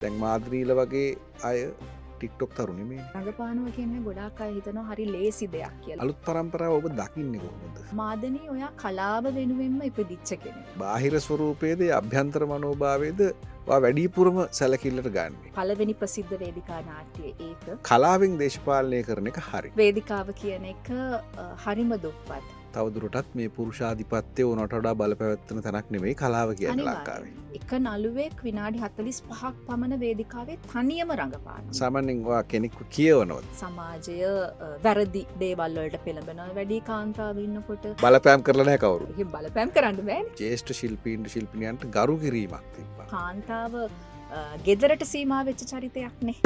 දැන් මාද්‍රීල වගේ අය ටික්ටොක් තරුණි මේ රඟපානුව කියන්නේ ගොඩාක් අය හිතනවා හරි ලේසි දෙයක් කියලා. අලුත් පරම්පරාව ඔබ දකින්නේ කොහොමද? මාදනී ඔයා කලාව වෙනුවෙන්ම ඉපදිච්ච කෙනෙක්. බාහිර ස්වරූපයේද අභ්‍යන්තර මනෝභාවයේද වැඩිපුරම සැලකිල්ලට ගන්නේ. පළවෙනි ප්‍රසිද්ධ වේදිකා නාට්‍යය ඒක. කලාවෙන් දේශපාලනය කරන එක හරි. වේදිකාව කියන එක හරිම දුප්පත්. තවදුරටත් මේ පුරුෂාධිපත්‍යය ඕනට වඩා බලපැවැත්වන තැනක් නෙමෙයි කලාව කියන්නේ ලංකාවේ. එක නළුවෙක් විනාඩි 45ක් පමණ වේදිකාවේ තනියම රඟපානවා. සාමාන්‍යයෙන් ඔයා කෙනෙක්ව කියවනවද? සමාජය වැරදි දේවල් වලට පෙළඹෙනවා. වැඩි කාන්තාව ඉන්නකොට බලපෑම් කරලා නැහැ කවුරු. එහෙම බලපෑම් කරන්න බෑනේ. ජ්‍යෙෂ්ඨ ශිල්පීන්ට ශිල්පිනියන්ට ගරු කිරීමක් තිබ්බා. කාන්තාව ගෙදරට සීමා වෙච්ච චරිතයක් නේ.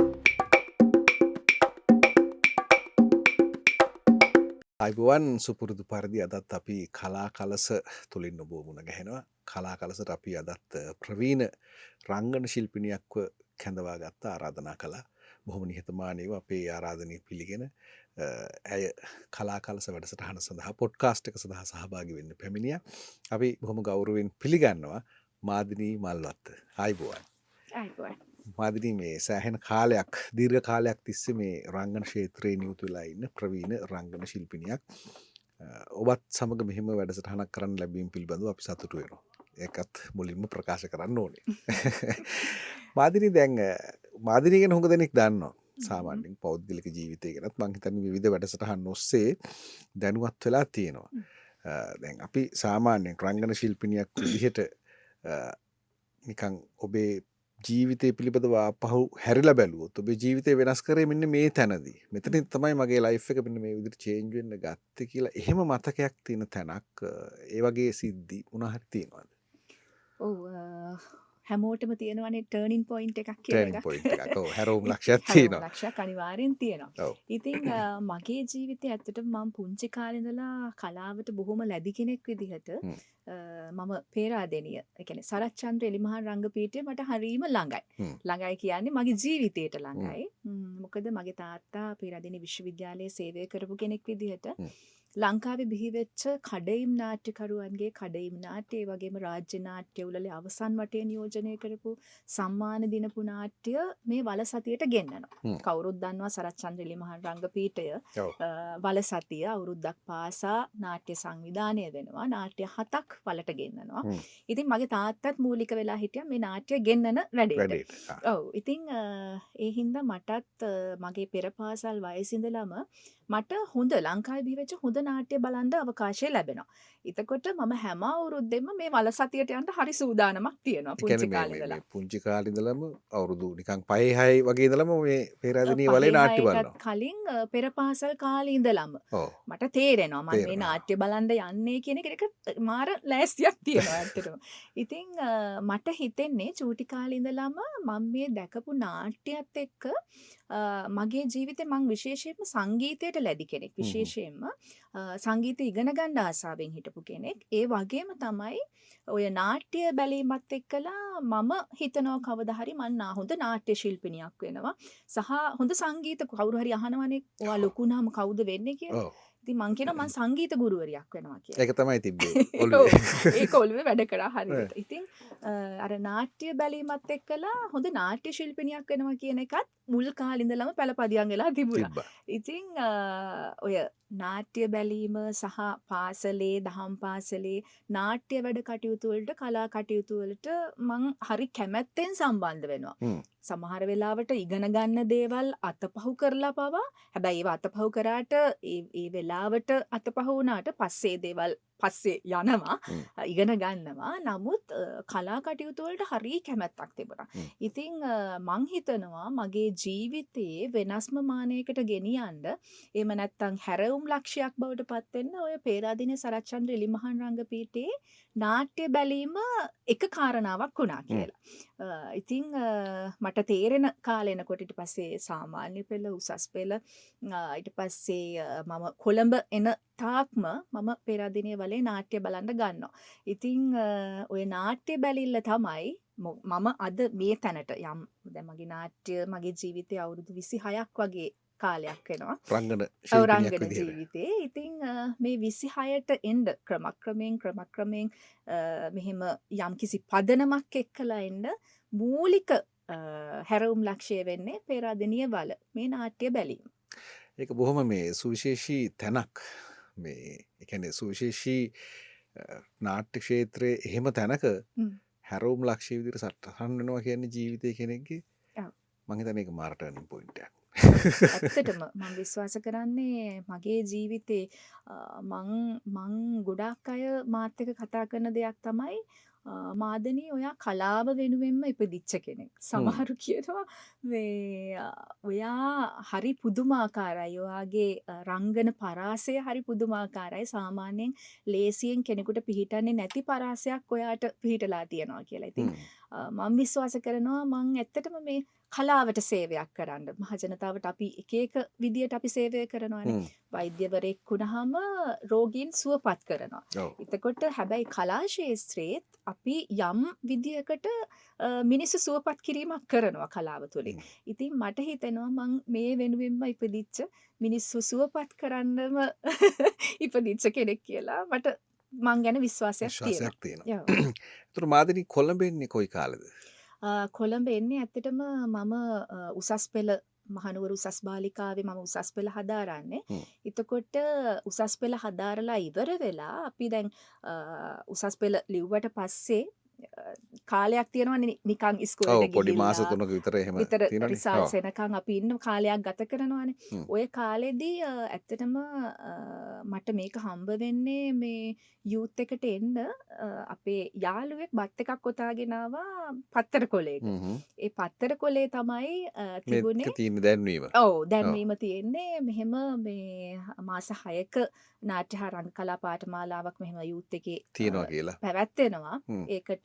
අයිබුවන් සුපුරුදු පරිදි අදත් අපි කලා කලස තුළින් ඔබ මුණ ගැහෙනවා. කලා කලසට අපි අදත් ප්‍රවීණ රංගන ශිල්පිනියක්ව කැඳවා ගත්ත ආරාධනා කළා. බොහොම නිහතමානීව අපේ ආරාධනය පිළිගෙන ඇය කලා කලස වැඩසටහන සඳහා පොඩ්කාස්ට් එක සඳහා සහභාගී වෙන්න පැමිණියා. අපි බොහොම ගෞරවයෙන් පිළිගන්නවා මාදිනී මල්වත්ත. අයිබුවන්. අයිබුවන්. මාදිනී මේ සෑහෙන කාලයක් දීර්ඝ කාලයක් තිස්සේ මේ රංගන ක්ෂේත්‍රයේ නියුතු වෙලා ඉන්න ප්‍රවීණ රංගන ශිල්පිනියක්. ඔබත් සමග මෙහෙම වැඩසටහනක් කරන්න ලැබීම පිළිබඳව අපි සතුටු වෙනවා. ඒකත් මුලින්ම ප්‍රකාශ කරන්න ඕනේ. මාදිනී දැන් මාදිනී ගැන හුඟ දෙනෙක් දන්නවා. සාමාන්‍යයෙන් පෞද්ගලික ජීවිතය ගැනත් මං හිතන්නේ විවිධ වැඩසටහන් ඔස්සේ දැනුවත් වෙලා තියෙනවා. දැන් අපි සාමාන්‍යයෙන් රංගන ශිල්පිනියක් විදිහට නිකන් ඔබේ ජීවිතය පිළිබඳව ආපහු හැරිලා බැලුවොත් ඔබේ ජීවිතය වෙනස් කරේ මෙන්න මේ තැනදී. මෙතනින් තමයි මගේ ලයිෆ් එක මෙන්න මේ විදිහට චේන්ජ් වෙන්න ගත්තේ කියලා එහෙම මතකයක් තියෙන තැනක් ඒ වගේ සිද්ධි මොනවා හරි තියෙනවද? ඔව් හැමෝටම තියෙනවනේ ටර්නින් පොයින්ට් එකක් කියලා ටර්නින් පොයින්ට් එකක්. ඔව් හැරවුම් ලක්ෂයක් තියෙනවා. හැරවුම් ලක්ෂයක් අනිවාර්යෙන් තියෙනවා. ඔව්. ඉතින් මගේ ජීවිතේ ඇත්තටම මම පුංචි කාලේ ඉඳලා කලාවට බොහොම ලැබි කෙනෙක් විදිහට මම පේරාදෙනිය ඒ කියන්නේ සරච්චන්ද්‍ර එලිමහල් රංගපීඨය මට හරීම ළඟයි. ළඟයි කියන්නේ මගේ ජීවිතයට ළඟයි. මොකද මගේ තාත්තා පේරාදෙනිය විශ්වවිද්‍යාලයේ සේවය කරපු කෙනෙක් විදිහට ලංකාවේ බිහිවෙච්ච කඩයිම් නාට්‍යකරුවන්ගේ කඩයිම් නාට්‍ය ඒ වගේම රාජ්‍ය නාට්‍ය උළෙලේ අවසන් වටේ නියෝජනය කරපු සම්මාන දිනපු නාට්‍ය මේ වලසතියට ගෙන්නනවා. කවුරුත් දන්නවා සරච්චන්ද්‍ර එලිමහල් රංගපීඨය වලසතිය අවුරුද්දක් පාසා නාට්‍ය සංවිධානය වෙනවා. නාට්‍ය 7ක් වලට ගෙන්නනවා. ඉතින් මගේ තාත්තත් මූලික වෙලා හිටියා මේ නාට්‍ය ගෙන්නන වැඩේට. ඔව්. ඉතින් ඒ හින්දා මටත් මගේ පෙර පාසල් වයසේ ඉඳලම මට හොඳ ලංකාවේ බිහිවෙච්ච හොඳ නාට්‍ය බලන්න අවකාශය ලැබෙනවා. එතකොට මම හැම අවුරුද්දෙම මේ වලසතියට යන්න හරි සූදානමක් තියෙනවා පුංචි කාලේ ඉඳලා. පුංචි කාලේ ඉඳලම අවුරුදු නිකන් 5 6 වගේ ඉඳලම මේ පේරාදෙනිය වලේ නාට්‍ය බලනවා. කලින් පෙර පාසල් කාලේ ඉඳලම මට තේරෙනවා මම මේ නාට්‍ය බලන්න යන්නේ කියන එක මාර ලෑස්තියක් තියෙනවා ඇත්තටම. ඉතින් මට හිතෙන්නේ චූටි කාලේ ඉඳලම මම මේ දැකපු නාට්‍යයත් එක්ක මගේ ජීවිතේ මං විශේෂයෙන්ම සංගීතයට ලැබි කෙනෙක්. විශේෂයෙන්ම සංගීතය ඉගෙන ගන්න ආසාවෙන් හිටපු කෙනෙක්. ඒ වගේම තමයි ඔය නාට්‍ය බැලීමත් එක්කලා මම හිතනවා කවදා හරි මං හොඳ නාට්‍ය ශිල්පිනියක් වෙනවා. සහ හොඳ සංගීත කවුරු හරි අහනවනේ ඔයා ලොකු වුණාම කවුද වෙන්නේ කියලා. ඉතින් මං කියනවා මං සංගීත ගුරුවරියක් වෙනවා කියලා. ඒක තමයි තිබ්බේ ඔළුවේ. ඒක ඔළුවේ වැඩ කරා හරියට. ඉතින් අර නාට්‍ය බැලීමත් එක්කලා හොඳ නාට්‍ය ශිල්පිනියක් වෙනවා කියන එකත් මුල් කාලේ ඉඳලම පළපදියම් වෙලා තිබුණා. ඉතින් ඔය නාට්‍ය බැලීම සහ පාසලේ දහම් පාසලේ නාට්‍ය වැඩ කටයුතු වලට කලා කටයුතු වලට මං හරි කැමැත්තෙන් සම්බන්ධ වෙනවා. සමහර වෙලාවට ඉගෙන ගන්න දේවල් අතපහු කරලා පවා හැබැයි ඒව අතපහු කරාට ඒ වෙලාවට අතපහු වුණාට පස්සේ දේවල් පස්සේ යනවා ඉගෙන ගන්නවා. නමුත් කලා කටයුතු වලට හරි කැමැත්තක් තිබුණා. ඉතින් මං හිතනවා මගේ ජීවිතේ වෙනස්ම මානයකට ගෙනියන්න එහෙම නැත්නම් හැරවුම් ලක්ෂයක් බවට පත් වෙන්න ඔය පේරාදෙනිය සරච්චන්ද්‍ර එලිමහල් රංගපීඨයේ නාට්‍ය බැලීම එක කාරණාවක් වුණා කියලා. ඉතින් මට තේරෙන කාලේ එනකොට ඊට පස්සේ සාමාන්‍ය පෙළ උසස් පෙළ ඊට පස්සේ මම කොළඹ එන තාක්ම මම පේරාදෙනිය වලේ නාට්‍ය බලන්න ගන්නවා. ඉතින් ඔය නාට්‍ය බැලිල්ල තමයි මම අද මේ තැනට යම් දැන් මගේ නාට්‍ය මගේ ජීවිතේ අවුරුදු 26ක් වගේ කාලයක් වෙනවා. රංගන ජීවිතේ. ඉතින් මේ 26ට එන්න ක්‍රමක්‍රමයෙන් මෙහෙම යම්කිසි පදනමක් එක්කලා එන්න මූලික හැරවුම් ලක්ෂය වෙන්නේ පේරාදෙණිය වල මේ නාට්‍ය බැලීම. ඒක බොහොම මේ සුවිශේෂී තැනක් මේ ඒ කියන්නේ සුවිශේෂී නාට්‍ය ක්ෂේත්‍රයේ එහෙම තැනක හ්ම්. හැරවුම් ලක්ෂ්‍ය විදිහට සටහන් වෙනවා කියන්නේ ජීවිතේ කෙනෙක්ගේ ඔව්. මම හිතන්නේ ඒක මාර ටර්නින් පොයින්ට් එකක්. ඇත්තටම මම විශ්වාස කරන්නේ මගේ ජීවිතේ මං ගොඩාක් අය මාත් එක්ක කතා කරන දෙයක් තමයි මාදනී ඔයා කලාව වෙනුවෙන්ම ඉපදිච්ච කෙනෙක්. සමහරු කියනවා මේ ඔයා හරි පුදුමාකාරයි. ඔයාගේ රංගන පරාසය හරි පුදුමාකාරයි. සාමාන්‍යයෙන් ලේසියෙන් කෙනෙකුට පිහිටන්නේ නැති පරාසයක් ඔයාට පිහිටලා තියෙනවා කියලා. ඉතින් මම විශ්වාස කරනවා මං ඇත්තටම මේ කලාවට සේවයක් කරන්න. මහජනතාවට අපි එක එක විදියට අපි සේවය කරනවානේ. වෛද්‍යවරයෙක් වුණාම රෝගීන් සුවපත් කරනවා. එතකොට හැබැයි කලා ශාස්ත්‍රයේත් අපි යම් විදියකට මිනිස්සු සුවපත් කිරීමක් කරනවා කලාව තුළින්. ඉතින් මට හිතෙනවා මං මේ වෙනුවෙන්ම ඉපදිච්ච මිනිස්සු සුවපත් කරන්නම ඉපදිච්ච කෙනෙක් කියලා මට මං ගැන විශ්වාසයක් තියෙනවා. ඒතර මාදිනී කොළඹ එන්නේ කොයි කාලෙද? කොළඹ එන්නේ ඇත්තටම මම උසස් පෙළ මහනුවර උසස් බාලිකාවේ මම උසස් පෙළ හදාරන්නේ. එතකොට උසස් පෙළ හදාරලා ඉවර වෙලා අපි දැන් උසස් පෙළ ලිව්වට පස්සේ කාලයක් තියෙනවනේ නිකන් ඉස්කෝලේට ගිහිල්ලා පොඩි මාස 3ක විතර එහෙම තියෙනවනේ. රිසල්ට්ස් එනකන් අපි ඉන්න කාලයක් ගත කරනවානේ. ඔය කාලෙදී ඇත්තටම මට මේක හම්බ වෙන්නේ මේ යූත් එකට එන්න අපේ යාළුවෙක් බත් එකක් ඔතාගෙන ආවා පත්තර කොලයක. ඒ පත්තර කොලේ තමයි තිබුණේ තියෙන දැන්වීම. ඔව් දැන්වීම තියෙන්නේ මෙහෙම මේ මාස 6ක නාට්‍ය හා රංග කලා පාඨමාලාවක් මෙහෙම යූත් එකේ තියෙනවා කියලා. පැවැත්වෙනවා. ඒකට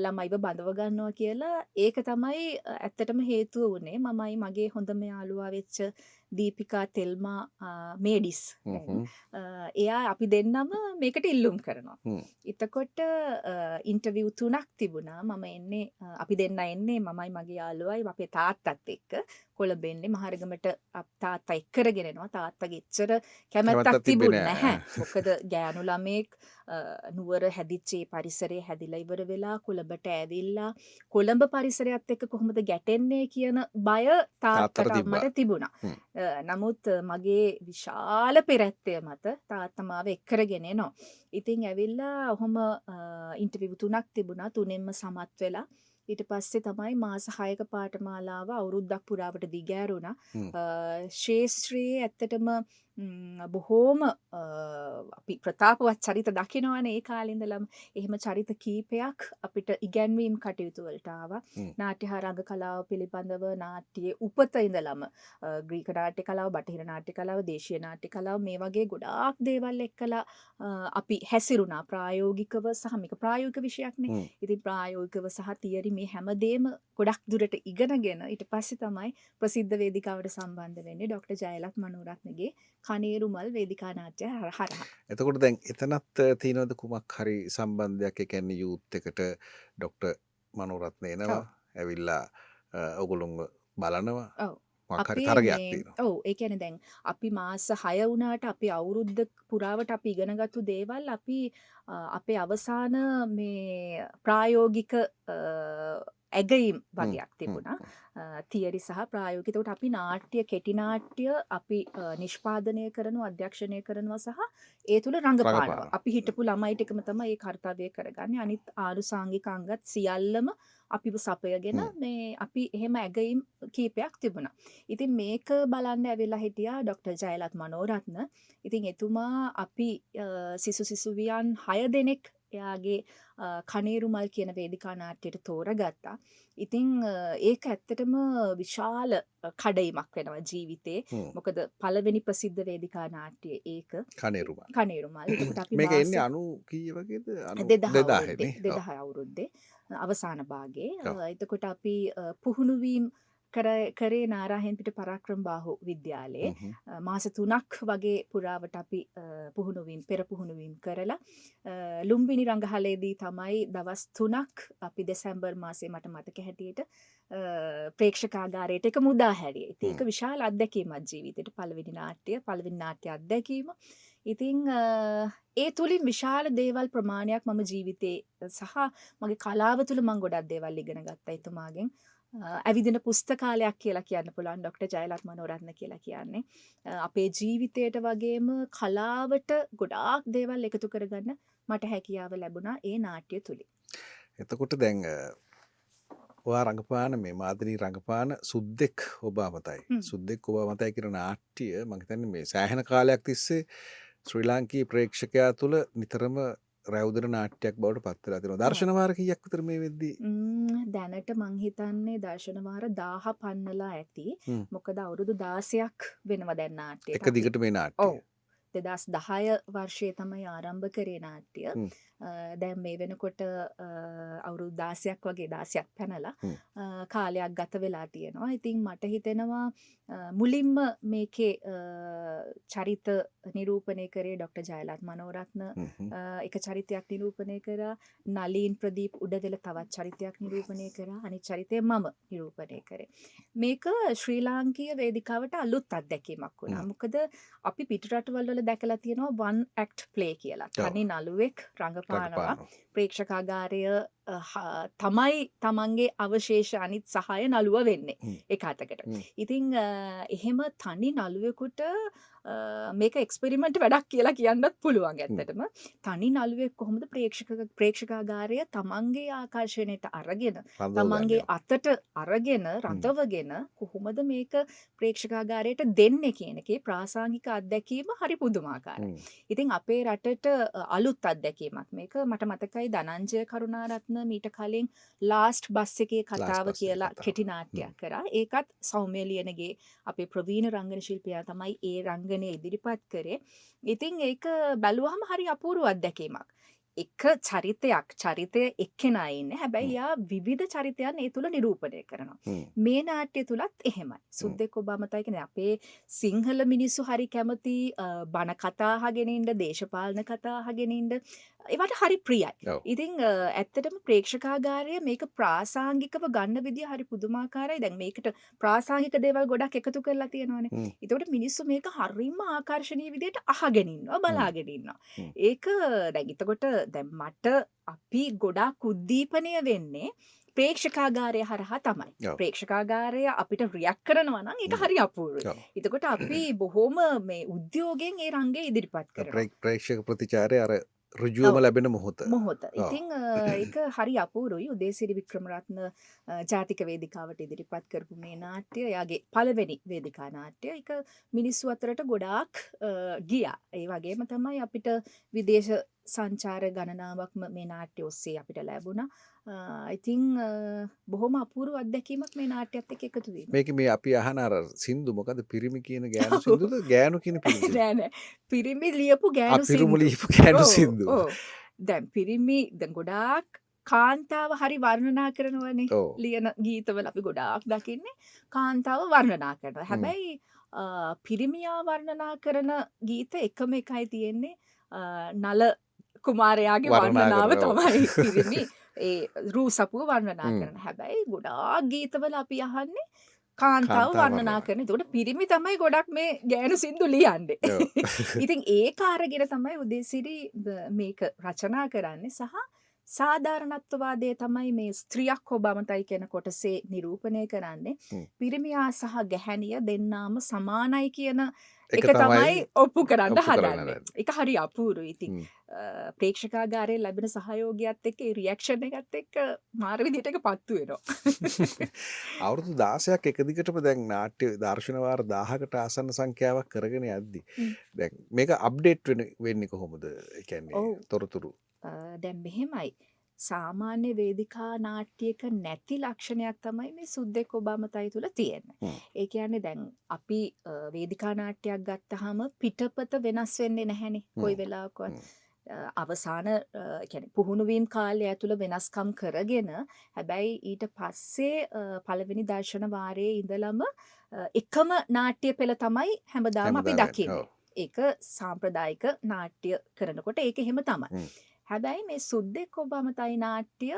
ළමයිව බඳව ගන්නවා කියලා ඒක තමයි ඇත්තටම හේතුව වුණේ. මමයි මගේ හොඳම යාළුවා වෙච්ච දීපිකා තෙල්මා මේඩිස් එයා අපි දෙන්නම මේකට ඉල්ලුම් කරනවා. එතකොට ඉන්ටර්විව් 3ක් තිබුණා. මම එන්නේ අපි දෙන්න එන්නේ මමයි මගේ යාළුවයි අපේ තාත්තත් එක්ක කොළඹ එන්නේ මහරගමට තාත්තා එක්කරගෙන එනවා. තාත්තගේ එච්චර කැමැත්තක් තිබුණේ නැහැ. මොකද ගෑනු ළමෙක් නුවර හැදිච්ච පරිසරයේ හැදිලා ඉවර වෙලා කොළඹට ඇවිල්ලා කොළඹ පරිසරයත් එක්ක කොහොමද ගැටෙන්නේ කියන බය තාත්තට අම්මට තිබුණා. නමුත් මගේ විශාල පෙරැත්තය මත තාත්තා මාව එක්කරගෙන එනවා. ඉතින් ඇවිල්ලා ඔහොම ඉන්ටර්විව් 3ක් තිබුණා. 3ෙන්ම සමත් වෙලා ඊට පස්සේ තමයි මාස 6ක පාඨමාලාව අවුරුද්දක් පුරාවට දිගෑරුණා. ශාස්ත්‍රයේ ඇත්තටම බොහෝම අපි ප්‍රතාපවත් චරිත දකිනවනේ ඒ කාලේ ඉඳලම. එහෙම චරිත කීපයක් අපිට ඉගැන්වීම් කටයුතු වලට ආවා. නාට්‍ය හා රංග කලාව පිළිබඳව නාට්‍යයේ උපත ඉඳලම ග්‍රීක නාට්‍ය කලාව, බටහිර නාට්‍ය කලාව, දේශීය නාට්‍ය කලාව මේ වගේ ගොඩාක් දේවල් එක්කලා අපි හැසිරුණා ප්‍රායෝගිකව සහ මේක ප්‍රායෝගික විෂයක්නේ. ඉතින් ප්‍රායෝගිකව සහ තියරි මේ හැමදේම ගොඩක් දුරට ඉගෙනගෙන ඊට පස්සේ තමයි ප්‍රසිද්ධ වේදිකාවට සම්බන්ධ වෙන්නේ ඩොක්ටර් ජයලත් මනෝරත්නගේ කනේරුමල් වේදිකා නාට්‍ය හරහා. එතකොට දැන් එතනත් තියෙනවද කුමක් හරි සම්බන්ධයක්? ඒ කියන්නේ යූත් එකට ඩොක්ටර් මනෝරත්න එනවා ඇවිල්ලා ඔයගොල්ලොන්ව බලනවා. ඔව්. මොකක් හරි තරගයක් තියෙනවා. ඔව් ඒ කියන්නේ දැන් අපි මාස 6 වුණාට අපි අවුරුද්ද පුරාවට අපි ඉගෙනගත්තු දේවල් අපි අපේ අවසාන මේ ප්‍රායෝගික ඇගයීම් වගේක් තිබුණා. තියරි සහ ප්‍රායෝගික. ඒකට අපි නාට්‍ය කෙටි නාට්‍ය අපි නිෂ්පාදනය කරනවා, අධ්‍යක්ෂණය කරනවා සහ ඒ තුල රංගපානවා. අපි හිටපු ළමයි ටිකම තමයි ඒ කාර්යය කරගන්නේ. අනිත් ආනුසාංගික අංගත් සියල්ලම අපිව සපයගෙන මේ අපි එහෙම ඇගයීම් කීපයක් තිබුණා. ඉතින් මේක බලන්න ඇවිල්ලා හිටියා ඩොක්ටර් ජයලත් මනෝරත්න. ඉතින් එතුමා අපි සිසු සිසුවියන් 6 දෙනෙක් එයාගේ කනේරුමල් කියන වේදිකා නාට්‍යයට තෝරගත්තා. ඉතින් ඒක ඇත්තටම විශාල කඩයිමක් වෙනවා ජීවිතේ. මොකද පළවෙනි ප්‍රසිද්ධ වේදිකා නාට්‍ය ඒක කනේරුමල්. එතකොට අපි මේක එන්නේ 90 කීය වගේද? 2000 අවුරුද්දේ අවසාන භාගයේ. එතකොට අපි පුහුණුවීම් කරේ නාරාහෙන්පිට පරාක්‍රම බාහු විද්‍යාලයේ මාස 3ක් වගේ පුරාවට අපි පෙර පුහුණුවීම් කරලා ලුම්බිනි රංගහලේදී තමයි දවස් 3ක් අපි දෙසැම්බර් මාසයේ මට මතක හැටියට ප්‍රේක්ෂකාගාරයට එක මුදා හැරියේ. ඉතින් ඒක විශාල අත්දැකීමක් ජීවිතේට. පළවෙනි නාට්‍ය අත්දැකීම. ඉතින් ඒ තුලින් විශාල දේවල් ප්‍රමාණයක් මම ජීවිතේ සහ මගේ කලාව තුල මම ගොඩක් දේවල් ඉගෙන ගත්තා එතුමාගෙන්. ඇවිදින පුස්තකාලයක් කියලා කියන්න පුළුවන් ඩොක්ටර් ජයලත් මනෝරත්න කියලා කියන්නේ. අපේ ජීවිතයට වගේම කලාවට ගොඩාක් දේවල් එකතු කරගන්න මට හැකියාව ලැබුණා ඒ නාට්‍ය තුලින්. එතකොට දැන් ඔයා රඟපාන මේ මාදනී රඟපාන සුද්දෙක් ඔබ අමතයි. සුද්දෙක් ඔබ අමතයි කියන නාට්‍ය මම හිතන්නේ මේ සෑහෙන කාලයක් තිස්සේ ශ්‍රී ලාංකීය ප්‍රේක්ෂකයා තුළ නිතරම රැවුදන නාට්‍යයක් බවට පත් වෙලා තියෙනවා. දර්ශන වාර කීයක් විතර මේ වෙද්දී? දැනට මං හිතන්නේ දර්ශන වාර 1000 පන්නලා ඇති. මොකද අවුරුදු 16ක් වෙනවා දැන් නාට්‍යයට. එක දිගට මේ නාට්‍යය. ඔව්. 2010 වර්ෂයේ තමයි ආරම්භ කරේ නාට්‍ය. දැන් මේ වෙනකොට අවුරුදු 16ක් වගේ 16ක් පැනලා කාලයක් ගත වෙලා තියෙනවා. ඉතින් මට හිතෙනවා මුලින්ම මේකේ චරිත නිරූපණය කරේ ඩොක්ටර් ජයලත් මනෝරත්න එක චරිතයක් නිරූපණය කරා. නලීන් ප්‍රදීප් උඩදෙල තවත් චරිතයක් නිරූපණය කරා. අනිත් චරිතය මම නිරූපණය කරේ. මේක ශ්‍රී ලාංකීය වේදිකාවට අලුත් අත්දැකීමක් වුණා. මොකද අපි පිටරටවල වල දැකලා තියෙනවා one act play කියලා. තනි නළුවෙක් රඟපානවා. ප්‍රේක්ෂකාගාරය තමයි තමන්ගේ අවශේෂ අනිත් සහාය නළුව වෙන්නේ එක අතකට. ඉතින් එහෙම තනි නළුවෙකුට මේක එක්ස්පෙරිමන්ට් වැඩක් කියලා කියන්නත් පුළුවන් ඇත්තටම. තනි නළුවෙක් කොහොමද ප්‍රේක්ෂකාගාරය තමන්ගේ ආකර්ෂණයට අරගෙන තමන්ගේ අතට අරගෙන රඳවගෙන කොහොමද මේක ප්‍රේක්ෂකාගාරයට දෙන්නේ කියන එකේ ප්‍රාසංගික අත්දැකීම හරි පුදුමාකාරයි. ඉතින් අපේ රටට අලුත් අත්දැකීමක් මේක. මට මතකයි ධනංජය කරුණාරත්න මීට කලින් ලාස්ට් බස් එකේ කතාව කියලා කෙටි නාට්‍යයක් කරා. ඒකත් සෞම්‍ය ලියනගේ අපේ ප්‍රවීණ රංගන ශිල්පියා තමයි ඒ රංගනය ඉදිරිපත් කරේ. ඉතින් ඒක බැලුවහම හරි අපූර්ව අත්දැකීමක්. එක චරිතය එක්කෙනා ඉන්නේ. හැබැයි යා විවිධ චරිතයන් ඒ තුල නිරූපණය කරනවා. මේ නාට්‍ය තුලත් එහෙමයි. සුද්දෙක් ඔබ අමතයි කියන්නේ අපේ සිංහල මිනිස්සු හරි කැමති බණ කතා අහගෙන ඉන්න, දේශපාලන කතා අහගෙන ඉන්න. ඒවට හරි ප්‍රියයි. ඉතින් ඇත්තටම ප්‍රේක්ෂකාගාරය මේක ප්‍රාසංගිකව ගන්න විදිය හරි පුදුමාකාරයි. දැන් මේකට ප්‍රාසංගික දේවල් ගොඩක් එකතු කරලා තියෙනවානේ. ඒතකොට මිනිස්සු මේක හරිම ආකර්ශනීය විදියට අහගෙන ඉන්නවා, බලාගෙන ඉන්නවා. ඒක දැන් එතකොට දැන් මට අපි ගොඩාක් උද්දීපනය වෙන්නේ ප්‍රේක්ෂකාගාරය හරහා තමයි. ප්‍රේක්ෂකාගාරය අපිට රියැක්ට් කරනවා නම් ඒක හරි අපූර්වයි. එතකොට අපි බොහොම මේ උද්‍යෝගයෙන් ඒ රංගේ ඉදිරිපත් කරනවා. ප්‍රේක්ෂක ප්‍රතිචාරය අර ඍජුවම ලැබෙන මොහොත. ඉතින් ඒක හරි අපූරුයි. උදේසිරි වික්‍රමරත්න ජාතික වේදිකාවට ඉදිරිපත් කරපු මේ නාට්‍ය එයාගේ පළවෙනි වේදිකා නාට්‍ය. ඒක මිනිස්සු අතරට ගොඩාක් ගියා. ඒ වගේම තමයි අපිට විදේශ සංචාර ගණනාවක්ම මේ නාට්‍ය ඔස්සේ අපිට ලැබුණා. ඉතින් බොහොම අපූර්ව අත්දැකීමක් මේ නාට්‍යත් එක්ක එකතු වීම. මේක මේ අපි අහන අර සින්දු මොකද පිරිමි කියන ගෑනු සින්දුද ගෑනු කියන පිරිමි? නෑ පිරිමි ලියපු ගෑනු සින්දු. පිරිමි ලියපු ගෑනු සින්දු. දැන් පිරිමි දැන් ගොඩාක් කාන්තාව හරි වර්ණනා කරනවනේ. ලියන ගීතවල අපි ගොඩාක් දකින්නේ කාන්තාව වර්ණනා කරනවා. හැබැයි පිරිමියා වර්ණනා කරන ගීත එකම එකයි තියෙන්නේ නල කුමාරයාගේ වර්ණනාව තමයි පිරිමි ඒ රූසපුව වර්ණනා කරන. හැබැයි ගොඩාක් ගීතවල අපි අහන්නේ කාන්තාව වර්ණනා කරන. ඒකට පිරිමි තමයි ගොඩක් මේ ගෑනු සින්දු ලියන්නේ. ඉතින් ඒක අරගෙන තමයි උදේසිරි මේක රචනා කරන්නේ. සහ සාධාරණත්වවාදය තමයි මේ ස්ත්‍රියක් ඔබ අමතයි කියන කොටසේ නිරූපණය කරන්නේ. පිරිමියා සහ ගැහැණිය දෙන්නාම සමානයි කියන එක තමයි ඔප්පු කරන්න හදන්නේ. ඒක හරි අපූරුයි. ඉතින් ප්‍රේක්ෂකාගාරයේ ලැබෙන සහයෝගයත් එක්ක ඒ රියැක්ෂන් එකත් එක්ක මාර විදිහට ඒක පත්තු වෙනවා. අවුරුදු 16ක් එක දිගටම දැන් නාට්‍ය දර්ශන වාර 1000කට ආසන්න සංඛ්‍යාවක් කරගෙන යද්දි දැන් මේක අප්ඩේට් වෙන්නේ කොහොමද? ඒ කියන්නේ තොරතුරු දැන් මෙහෙමයි. සාමාන්‍ය වේදිකා නාට්‍යයක නැති ලක්ෂණයක් තමයි මේ සුද්දෙක් ඔබ අමතයි තුල තියෙන්නේ. ඒ කියන්නේ දැන් අපි වේදිකා නාට්‍යයක් ගත්තාම පිටපත වෙනස් වෙන්නේ නැහැනේ කොයි වෙලාවකවත්. අවසාන කියන්නේ පුහුණු වීම කාලය ඇතුළ වෙනස්කම් කරගෙන හැබැයි ඊට පස්සේ පළවෙනි දර්ශන වාරයේ ඉඳලම එකම නාට්‍ය පෙළ තමයි හැමදාම අපි දකින්නේ. ඒක සාම්ප්‍රදායික නාට්‍ය කරනකොට ඒක එහෙම තමයි. හැබැයි මේ සුද්දෙක් ඔබමතයි නාට්‍ය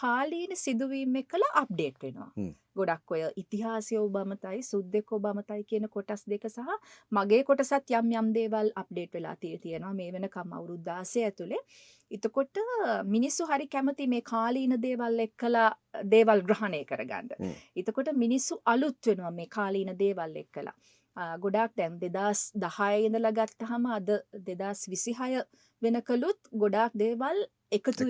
කාලීන සිදුවීම් එක්කලා අප්ඩේට් වෙනවා. හ්ම්. ගොඩක් ඔය ඉතිහාසය ඔබමතයි සුද්දෙක් ඔබමතයි කියන කොටස් දෙක සහ මගේ කොටසත් යම් දේවල් අප්ඩේට් වෙලා තියෙනවා මේ වෙනකම් අවුරුදු 16 ඇතුලේ. එතකොට මිනිස්සු හරි කැමති මේ කාලීන දේවල් එක්කලා දේවල් ග්‍රහණය කරගන්න. හ්ම්. එතකොට මිනිස්සු අලුත් වෙනවා මේ කාලීන දේවල් එක්කලා. ගොඩාක් දැන් 2010 ඉඳලා ගත්තහම අද 2026 වෙනකලුත් ගොඩාක් දේවල් එකතු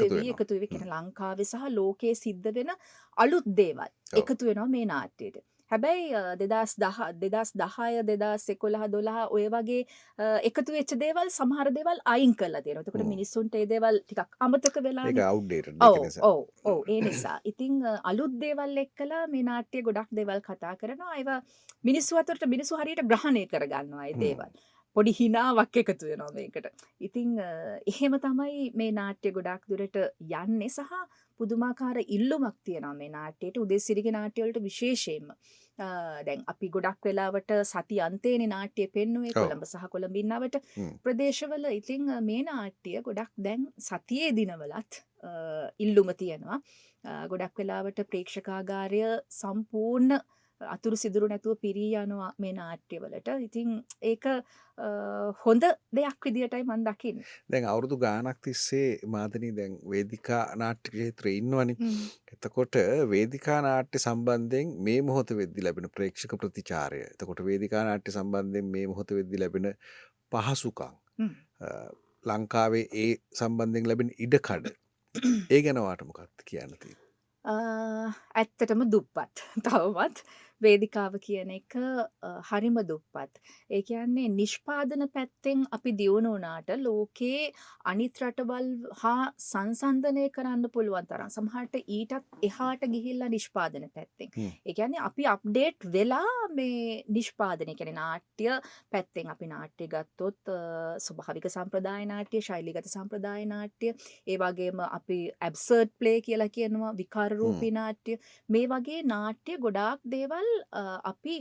වෙවි කියන ලංකාවේ සහ ලෝකයේ සිද්ධ වෙන අලුත් දේවල් එකතු වෙනවා මේ නාට්‍යයට. හැබැයි 2010 2011 12 ඔය වගේ එකතු වෙච්ච දේවල් සමහර දේවල් අයින් කරලා තියෙනවා. එතකොට මිනිස්සුන්ට ඒ දේවල් ටිකක් අමතක වෙලානේ. ඒක අවුට්ඩේටඩ් ඒක නිසා. ඔව් ඒ නිසා. ඉතින් අලුත් දේවල් එක්කලා මේ නාට්‍ය ගොඩක් දේවල් කතා කරනවා. ඒවා මිනිස්සු අතරට මිනිස්සු හරියට ග්‍රහණය කරගන්නවා ඒ දේවල්. පොඩි හිනාවක් එකතු වෙනවා මේකට. ඉතින් එහෙම තමයි මේ නාට්‍ය ගොඩක් දුරට යන්නේ සහ පුදුමාකාර ඉල්ලුමක් තියෙනවා මේ නාට්‍යයට. උදේසිරිගේ නාට්‍ය වලට විශේෂයෙන්ම. දැන් අපි ගොඩක් වෙලාවට සති අන්තයේනේ නාට්‍ය පෙන්නුවේ කොළඹ සහ කොළඹින්නවට ප්‍රදේශවල. ඉතින් මේ නාට්‍ය ගොඩක් දැන් සතියේ දිනවලත් ඉල්ලුම තියෙනවා. ගොඩක් වෙලාවට ප්‍රේක්ෂකාගාරය සම්පූර්ණ අතුරු සිදුරු නැතුව පිරී යනවා මේ නාට්‍යවලට. ඉතින් ඒක හොඳ දෙයක් විදියටයි මම දකින්නේ. දැන් අවුරුදු ගාණක් තිස්සේ මාදනී දැන් වේදිකා නාට්‍ය ක්ෂේත්‍රයේ ඉන්නවනේ. එතකොට වේදිකා නාට්‍ය සම්බන්ධයෙන් මේ මොහොත වෙද්දී ලැබෙන ප්‍රේක්ෂක ප්‍රතිචාරය, එතකොට වේදිකා නාට්‍ය සම්බන්ධයෙන් මේ මොහොත වෙද්දී ලැබෙන පහසුකම්, ලංකාවේ ඒ සම්බන්ධයෙන් ලැබෙන ඉඩකඩ, ඒ ගැන වාට මොකක්ද කියන්න තියෙන්නේ? ඇත්තටම දුප්පත්. තවමත් වේදිකාව කියන එක හරිම දුප්පත්. ඒ කියන්නේ නිෂ්පාදන පැත්තෙන් අපි දියුණු වුණාට ලෝකේ අනිත් රටවල් හා සංසන්දනය කරන්න පුළුවන් තරම් සමහරට ඊටත් එහාට ගිහිල්ලා නිෂ්පාදන පැත්තෙන්. ඒ කියන්නේ අපි අප්ඩේට් වෙලා මේ නිෂ්පාදනය කියන්නේ නාට්‍ය පැත්තෙන් අපි නාට්‍ය ගත්තොත් ස්වභාවික සම්ප්‍රදාය නාට්‍ය, ශෛලීගත සම්ප්‍රදාය නාට්‍ය, ඒ වගේම අපි ඇබ්සර්ඩ් ප්ලේ කියලා කියනවා, විකාර රූපී නාට්‍ය. මේ වගේ නාට්‍ය ගොඩාක් දේවල් අපි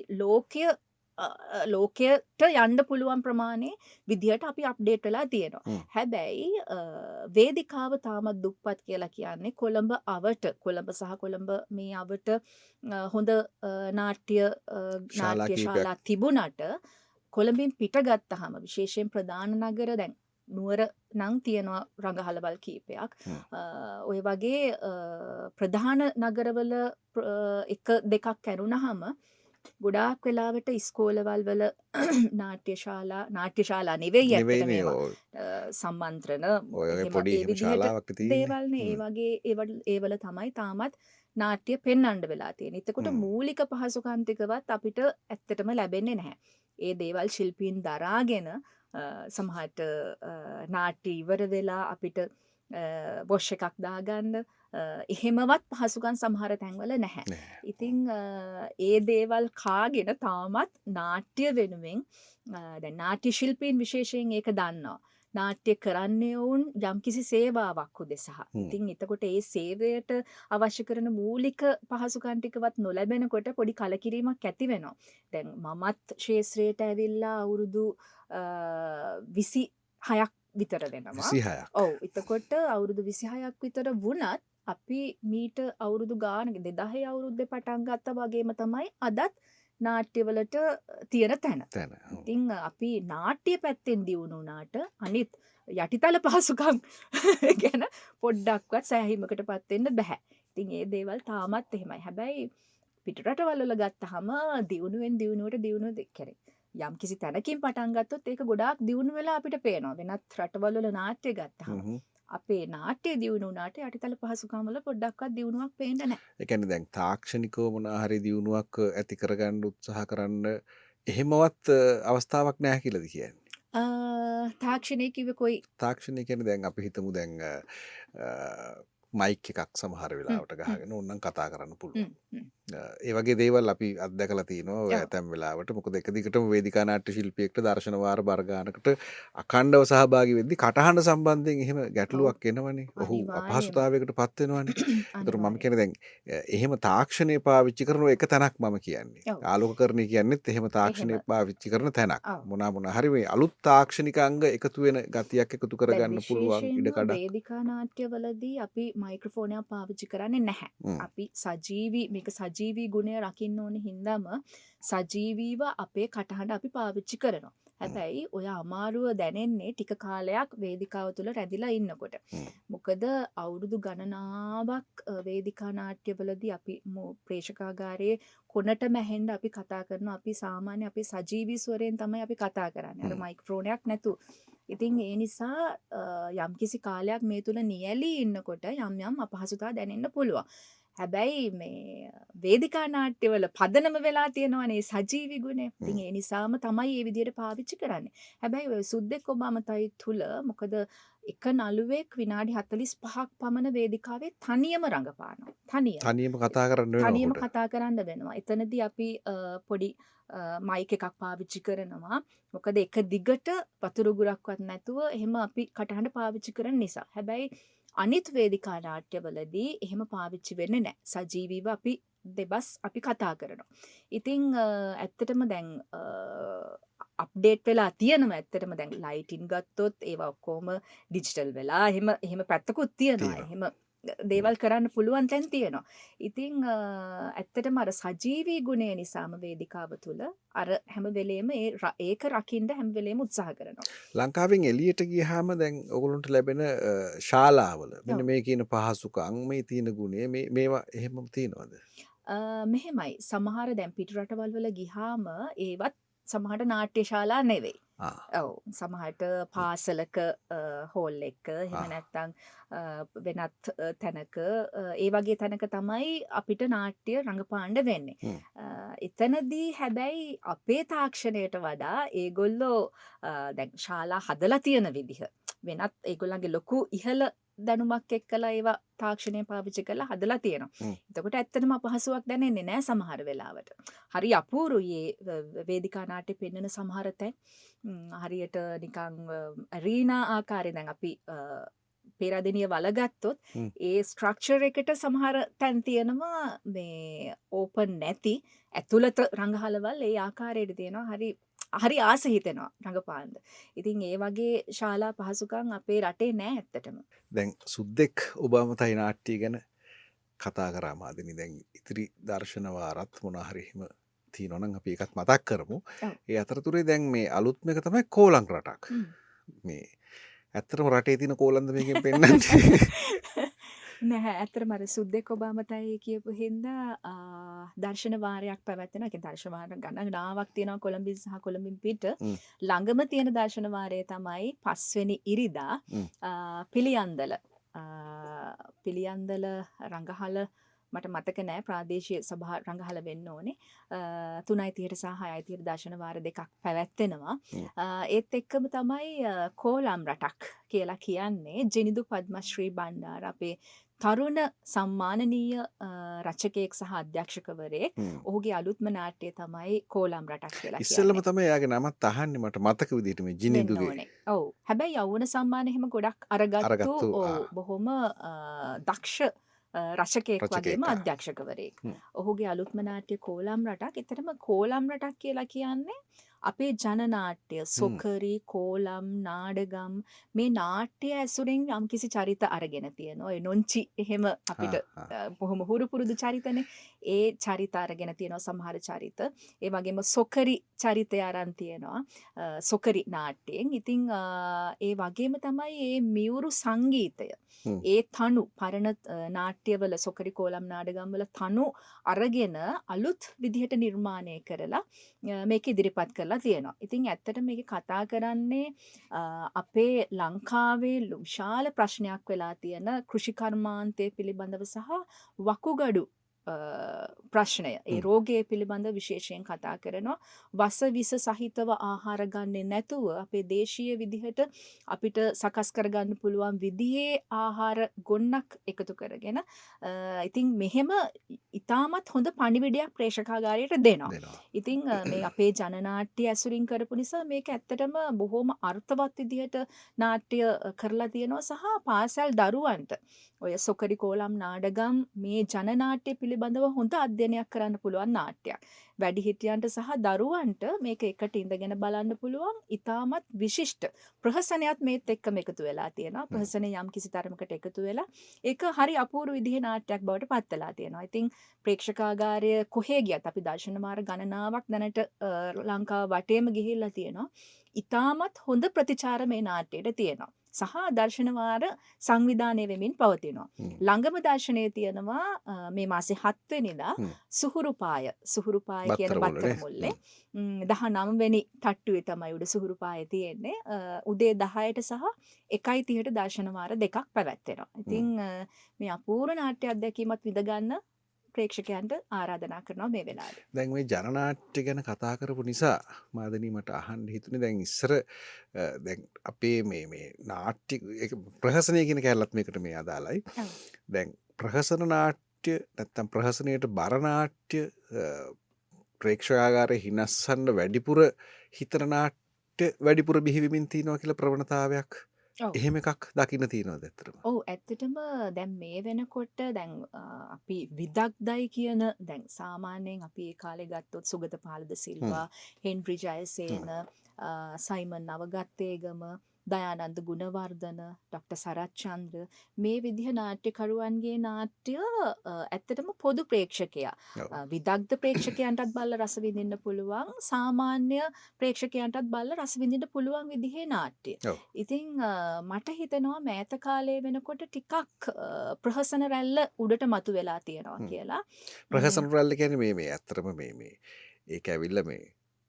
ලෝකයට යන්න පුළුවන් ප්‍රමාණය විදිහට අපි අප්ඩේට් වෙලා තියෙනවා. හැබැයි වේදිකාව තාමත් දුප්පත් කියලා කියන්නේ කොළඹ සහ කොළඹ මේ අවට හොඳ නාට්‍ය ශාලා තිබුණට කොළඹින් පිට ගත්තහම විශේෂයෙන් ප්‍රධාන නගර දැන් නුවර නම් තියෙනවා රඟහලවල් කීපයක්. ඔය වගේ ප්‍රධාන නගරවල එක දෙකක් කැරුණහම ගොඩාක් වෙලාවට ඉස්කෝලවල් වල නාට්‍යශාලා නෙවෙයි ඇත්තටම සම්මන්ත්‍රණ දේවල්නේ. ඒ වගේ ඒවල තමයි තාමත් නාට්‍ය පෙන්වන්න වෙලා තියෙන්නේ. එතකොට මූලික පහසුකම් ටිකවත් අපිට ඇත්තටම ලැබෙන්නේ නැහැ. ඒ දේවල් ශිල්පීන් දරාගෙන සමහරට නාට්‍ය ඉවර වෙලා අපිට වොෂ් එකක් දාගන්න එහෙමවත් පහසුකම් සමහර තැන්වල නැහැ. ඉතින් ඒ දේවල් කාගෙන තාමත් නාට්‍ය වෙනුවෙන් දැන් නාට්‍ය ශිල්පීන් විශේෂයෙන් ඒක දන්නවා. නාට්‍ය කරන්නේ වුන් යම්කිසි සේවාවක් උදෙසා. ඉතින් එතකොට ඒ සේවයට අවශ්‍ය කරන මූලික පහසුකම් ටිකවත් නොලැබෙනකොට පොඩි කලකිරීමක් ඇති වෙනවා. දැන් මමත් ශාස්ත්‍රයට ඇවිල්ලා අවුරුදු 26ක් විතර වෙනවා. 26ක්. ඔව්. එතකොට අවුරුදු 26ක් විතර වුණත් අපි මීට අවුරුදු ගානක 2000 අවුරුද්දේ පටන් ගත්තා වගේම තමයි අදත් නාට්‍යවලට තියෙන තැන. ඉතින් අපි නාට්‍ය පැත්තෙන් දියුණු වුණාට අනිත් යටිතල පහසුකම් ගැන පොඩ්ඩක්වත් සෑහීමකටපත් වෙන්න බෑ. ඉතින් ඒ දේවල් තාමත් එහෙමයි. හැබැයි පිටරටවල වල ගත්තාම දියුණුවෙන් දියුණුවට කරේ. යම් කිසි තැනකින් පටන් ගත්තොත් ඒක ගොඩාක් දියුණු වෙලා අපිට පේනවා. වෙනත් රටවල වල නාට්‍ය ගත්තාම අපේ නාට්‍ය දියුණු වුණාට යටිතල පහසුකම් වල පොඩ්ඩක්වත් දියුණුවක් පේන්නේ නැහැ. ඒ කියන්නේ දැන් තාක්ෂණිකව මොනවා හරි දියුණුවක් ඇති කරගන්න උත්සාහ කරන්න එහෙමවත් අවස්ථාවක් නැහැ කියලාද කියන්නේ? තාක්ෂණය කිව්වේ කොයි? තාක්ෂණය කියන්නේ දැන් අපි හිතමු දැන් මයික් එකක් සමහර හ්ම්. වෙලාවට හ්ම්. ගහගෙන ඕන්නම් කතා කරන්න පුළුවන්. හ්ම්. හ්ම්. ඒ වගේ දේවල් අපි අත්දැකලා තියෙනවා ඔය ඔව්. ඇතැම් වෙලාවට. මොකද එක දිගටම වේදිකා නාට්‍ය ශිල්පියෙක්ට දර්ශන වාර බර ගානකට අඛණ්ඩව සහභාගී වෙද්දී කටහඬ සම්බන්ධයෙන් එහෙම ඔව්. ගැටලුවක් එනවනේ. ඔහු අනිවාර්යයෙන්ම. අපහසුතාවයකට පත් වෙනවනේ. ඒතර මම අනිවාර්යෙන්. කියන්නේ දැන් එහෙම තාක්ෂණය පාවිච්චි කරන එක තැනක් මම කියන්නේ. ඔව්. ආලෝකකරණය කියන්නෙත් එහෙම එහෙම. තාක්ෂණය පාවිච්චි කරන තැනක්. ඔව්. මොනවා හරි මේ අලුත් තාක්ෂණික අංග එකතු වෙන ගතියක් එකතු දැන් කරගන්න පුළුවන් විශේෂයෙන්ම ඉඩකඩක්. වේදිකා නාට්‍යවලදී අපි මයික්‍රොෆෝනයක් පාවිච්චි කරන්නේ නැහැ. අපි සජීවී මේක සජීවී ගුණය රකින්න ඕන හින්දාම සජීවීව අපේ කටහඬ අපි පාවිච්චි කරනවා. හැබැයි ඔය අමාරුව දැනෙන්නේ ටික කාලයක් වේදිකාව තුළ රැඳිලා ඉන්නකොට. මොකද අවුරුදු ගණනාවක් වේදිකා නාට්‍යවලදී අපි ප්‍රේක්ෂකාගාරයේ කොනට මැහෙන්න අපි කතා කරනවා. අපි සාමාන්‍ය අපේ සජීවී ස්වරයෙන් තමයි අපි කතා කරන්නේ. අර මයික්‍රොෆෝනයක් නැතුව. ඉතින් ඒ නිසා යම්කිසි කාලයක් මේ තුල නියැලී ඉන්නකොට යම් යම් අපහසුතා දැනෙන්න පුළුවන්. හැබැයි මේ වේදිකා නාට්‍යවල පදනම වෙලා තියෙනවනේ සජීවී ගුණය. ඉතින් ඒ නිසාම තමයි මේ විදිහට පාවිච්චි කරන්නේ. හැබැයි ඔය සුද්දෙක් ඔබාමතයි තුල මොකද එක නළුවෙක් විනාඩි 45ක් පමණ වේදිකාවේ තනියම රඟපානවා. තනියම කතා කරන්න වෙනවා. තනියම කතා කරන්න වෙනවා. එතනදී අපි පොඩි මයික් එකක් පාවිච්චි කරනවා. මොකද එක දිගට වතුර උගුරක්වත් නැතුව එහෙම අපි කටහඬ පාවිච්චි කරන නිසා. හැබැයි අනිත් වේදිකා නාට්‍යවලදී එහෙම පාවිච්චි වෙන්නේ නැහැ. සජීවීව අපි දෙබස් අපි කතා කරනවා. ඉතින් ඇත්තටම දැන් අප්ඩේට් වෙලා තියෙනවා. ඇත්තටම දැන් ලයිටින් ගත්තොත් ඒවා ඔක්කොම ඩිජිටල් වෙලා එහෙම පැත්තකුත් තියෙනවා. එහෙම දේවල් කරන්න පුළුවන් තැන් තියෙනවා. ඉතින් ඇත්තටම අර සජීවී ගුණය නිසාම වේදිකාව තුළ අර හැම වෙලේම ඒක රකින්න හැම වෙලේම උත්සාහ කරනවා. ලංකාවෙන් එළියට ගියාම දැන් ඔයගොල්ලන්ට ලැබෙන ශාලාවල මෙන්න මේ කියන පහසුකම් මේ තියෙන ගුණය මේවා එහෙමම තියෙනවද? මෙහෙමයි. සමහර දැන් පිටු රටවල් වල ගිහාම ඒවත් සමහරට නාට්‍ය ශාලා නෙවෙයි. ඔව් සමහරට පාසලක හෝල් එක එහෙම නැත්නම් වෙනත් තැනක ඒ වගේ තැනක තමයි අපිට නාට්‍ය රඟපාන්න වෙන්නේ. එතනදී හැබැයි අපේ තාක්ෂණයට වඩා ඒගොල්ලෝ දැන් ශාලා හදලා තියෙන විදිහ වෙනත් ඒගොල්ලන්ගේ ලොකු ඉහළ දැනුමක් එක්කලා ඒවා තාක්ෂණය පාවිච්චි කරලා හදලා තියෙනවා. එතකොට ඇත්තටම අපහසුයක් දැනෙන්නේ නැහැ සමහර වෙලාවට. හරි අපූරුයි වේදිකා නාට්‍ය පෙන්වන සමහර තැන්. හරියට නිකන් අරීනා ආකාරයෙන් දැන් අපි පෙරදිනිය වලගත්තොත් ඒ ස්ට්‍රක්චර් එකට සමහර තැන් තියෙනවා මේ ඕපන් නැති ඇතුළත රංගහලවල් ඒ ආකාරයට තියෙනවා. හරි ආස හිතෙනවා රඟපාන්න. ඉතින් ඒ වගේ ශාලා පහසුකම් අපේ රටේ නෑ ඇත්තටම. දැන් සුද්දෙක් ඔබාමතයි නාට්‍ය ගැන කතා කරා මාදිනී. දැන් ඉතිරි දර්ශන වාරත් මොනවා හරි එහෙම තියෙනවා නම් අපි ඒකත් මතක් කරමු. ඒ අතරතුරේ දැන් මේ අලුත්ම එක තමයි කෝලං රටක්. මේ ඇත්තටම රටේ තියෙන කෝලංද මේකෙන් පෙන්වන්නේ? නැහැ ඇත්තටම අර සුද්දෙක් ඔබාමතයි කියපු හින්දා දර්ශන වාරයක් පැවැත්වෙනවා. ඒ කියන්නේ දර්ශන වාර ගණනාවක් තියෙනවා කොළඹින් සහ කොළඹින් පිට. ළඟම තියෙන දර්ශන වාරය තමයි 5 වෙනි ඉරිදා පිළියන්දල. පිළියන්දල රංගහල මට මතක නෑ ප්‍රාදේශීය සභා රංගහල වෙන්න ඕනේ. 3:30ට සහ 6:30ට දර්ශන වාර දෙකක් පැවැත්වෙනවා. ඒත් එක්කම තමයි කෝලම් රටක් කියලා කියන්නේ ජිනිදු පද්මශ්‍රී බණ්ඩාර අපේ තරුණ සම්මානනීය රචකයෙක් සහ අධ්‍යක්ෂකවරයෙක්. ඔහුගේ අලුත්ම නාට්‍යය තමයි කෝලම් රටක් කියලා කියන්නේ. ඉස්සෙල්ලම තමයි එයාගේ නමත් අහන්නේ මට මතක විදිහට මේ ජිනිදුගේ. ඔව්. හැබැයි යෞවන සම්මාන එහෙම ගොඩක් අරගත්තු බොහොම දක්ෂ රචකයෙක් වගේම අධ්‍යක්ෂකවරයෙක්. ඔහුගේ අලුත්ම නාට්‍ය කෝලම් රටක්. එතරම් කෝලම් රටක් කියලා කියන්නේ අපේ ජනනාට්‍ය සොකරි කෝලම් නාඩගම් මේ නාට්‍ය ඇසුරෙන් යම්කිසි චරිත අරගෙන තියෙනවා. ඔය නොංචි එහෙම අපිට බොහොම හුරු පුරුදු චරිතනේ. ඒ චරිත අරගෙන තියෙනවා සමහර චරිත. ඒ වගේම සොකරි චරිතය අරන් තියෙනවා. සොකරි නාට්‍යයෙන්. ඉතින් ඒ වගේම තමයි මේ මියුරු සංගීතය. ඒ තනු පරණ නාට්‍යවල සොකරි කෝලම් නාඩගම් වල තනු අරගෙන අලුත් විදිහට නිර්මාණය කරලා මේක ඉදිරිපත් කරලා තියෙනවා. ඉතින් ඇත්තට මේක කතා කරන්නේ අපේ ලංකාවේ විශාල ප්‍රශ්නයක් වෙලා තියෙන කෘෂි කර්මාන්තය පිළිබඳව සහ වකුගඩු ප්‍රශ්නය ඒ රෝගය පිළිබඳ විශේෂයෙන් කතා කරනවා වස විස සහිතව ආහාර ගන්නේ නැතුව අපේ දේශීය විදිහට අපිට සකස් කරගන්න පුළුවන් විදිහේ ආහාර ගොන්නක් එකතු කරගෙන ඉතින් මෙහෙම ඉතාමත් හොඳ පණිවිඩයක් ප්‍රේක්ෂකාගාරයට දෙනවා. ඉතින් මේ අපේ ජනනාට්‍ය ඇසුරින් කරපු නිසා මේක ඇත්තටම බොහොම අර්ථවත් විදිහට නාට්‍ය කරලා තියෙනවා සහ පාසල් දරුවන්ට ඔය සොකඩි කෝලම් නාඩගම් මේ ජනනාට්‍ය පිළිබඳව හොඳ අධ්‍යයනයක් කරන්න පුළුවන් නාට්‍යයක්. වැඩිහිටියන්ට සහ දරුවන්ට මේක එකට ඉඳගෙන බලන්න පුළුවන් ඉතාමත් විශිෂ්ට ප්‍රහසනයක් මේත් එක්කම එකතු වෙලා තියෙනවා. ප්‍රහසනය යම් කිසි තරමකට එකතු වෙලා ඒක හරි අපූර්ව විදිහේ නාට්‍යයක් බවට පත් වෙලා තියෙනවා. ඉතින් ප්‍රේක්ෂකාගාරය කොහේ ගියත් අපි දර්ශන මාර ගණනාවක් දැනට ලංකාව වටේම ගිහිල්ලා තියෙනවා. ඉතාමත් හොඳ ප්‍රතිචාර මේ නාට්‍යයට තියෙනවා. සහ දර්ශනවාර සංවිධානය වෙමින් පවතිනවා. ළඟම දර්ශනය තියෙනවා මේ මාසේ 7 වෙනිදා සුහුරුපාය කියන බත්තර මුල්ලේ 19 වෙනි තට්ටුවේ තමයි උඩ සුහුරුපාය තියෙන්නේ. උදේ 10ට සහ 1:30ට දර්ශනවාර දෙකක් පැවැත්වෙනවා. ඉතින් මේ අපූර්ව නාට්‍ය අත්දැකීමත් විඳ ගන්න ප්‍රේක්ෂකයන්ට ආරාධනා කරනවා මේ වෙලාවේ. දැන් මේ ජනනාට්‍ය ගැන කතා කරපු නිසා මාදනී මට අහන්න හිතුනේ දැන් ඉස්සර දැන් අපේ මේ නාට්‍ය ප්‍රහසනය කියන කැලලත් මේකට මේ අදාළයි. දැන් ප්‍රහසන නාට්‍ය නැත්තම් ප්‍රහසනයට බර නාට්‍ය ප්‍රේක්ෂකාගාරයේ හිනස්සන්න වැඩිපුර හිතන නාට්‍ය වැඩිපුර බිහිවෙමින් තියෙනවා කියලා ප්‍රවණතාවයක් එහෙම එකක් දකින්න තියෙනවද ඇත්තටම? ඔව් ඇත්තටම දැන් මේ වෙනකොට දැන් අපි විදග්ධයි කියන දැන් සාමාන්‍යයෙන් අපි ඒ කාලේ ගත්තොත් සුගත පාලද සිල්වා, හෙන්රි ජයසේන, සයිමන් නවගත්තේගම, දයානන්ද ගුණවර්ධන, ඩොක්ටර් සරච්චන්ද්‍ර මේ විදිහ නාට්‍යකරුවන්ගේ නාට්‍ය ඇත්තටම පොදු ප්‍රේක්ෂකයා විදග්ධ ප්‍රේක්ෂකයන්ටත් බලලා රස විඳින්න පුළුවන් සාමාන්‍ය ප්‍රේක්ෂකයන්ටත් බලලා රස විඳින්න පුළුවන් විදිහේ නාට්‍ය. ඉතින් මට හිතෙනවා මෑත කාලේ වෙනකොට ටිකක් ප්‍රහසන රැල්ල උඩට මතු වෙලා තියෙනවා කියලා. ප්‍රහසන රැල්ල කියන්නේ මේ ඇත්තටම මේ ඒක ඇවිල්ලා මේ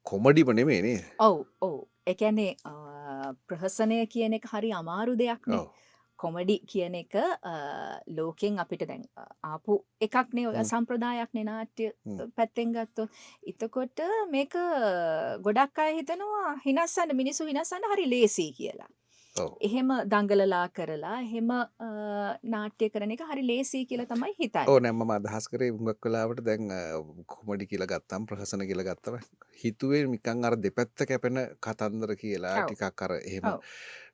කොමඩිම නෙමෙයි නේද? ඔව්. ඒ කියන්නේ ප්‍රහසනය කියන එක හරි අමාරු දෙයක් නේ. කොමඩි කියන එක ලෝකෙන් අපිට දැන් ආපු එකක් නේ ඔය සම්ප්‍රදායක් නේ නාට්‍ය පැත්තෙන් ගත්තොත්. එතකොට මේක ගොඩක් අය හිතනවා හිනස්සන්න මිනිස්සු හිනස්සන්න හරි ලේසි කියලා. එහෙම දඟලලා කරලා එහෙම නාට්‍ය කරන එක හරි ලේසි කියලා තමයි හිතන්නේ. ඕ නෑ මම අදහස් කරේ හුඟක් වෙලාවට දැන් කොමඩි කියලා ගත්තම් ප්‍රහසන කියලා ගත්තම හිතුවේ නිකන් අර දෙපැත්ත කැපෙන කතන්දර කියලා ටිකක් අර එහෙම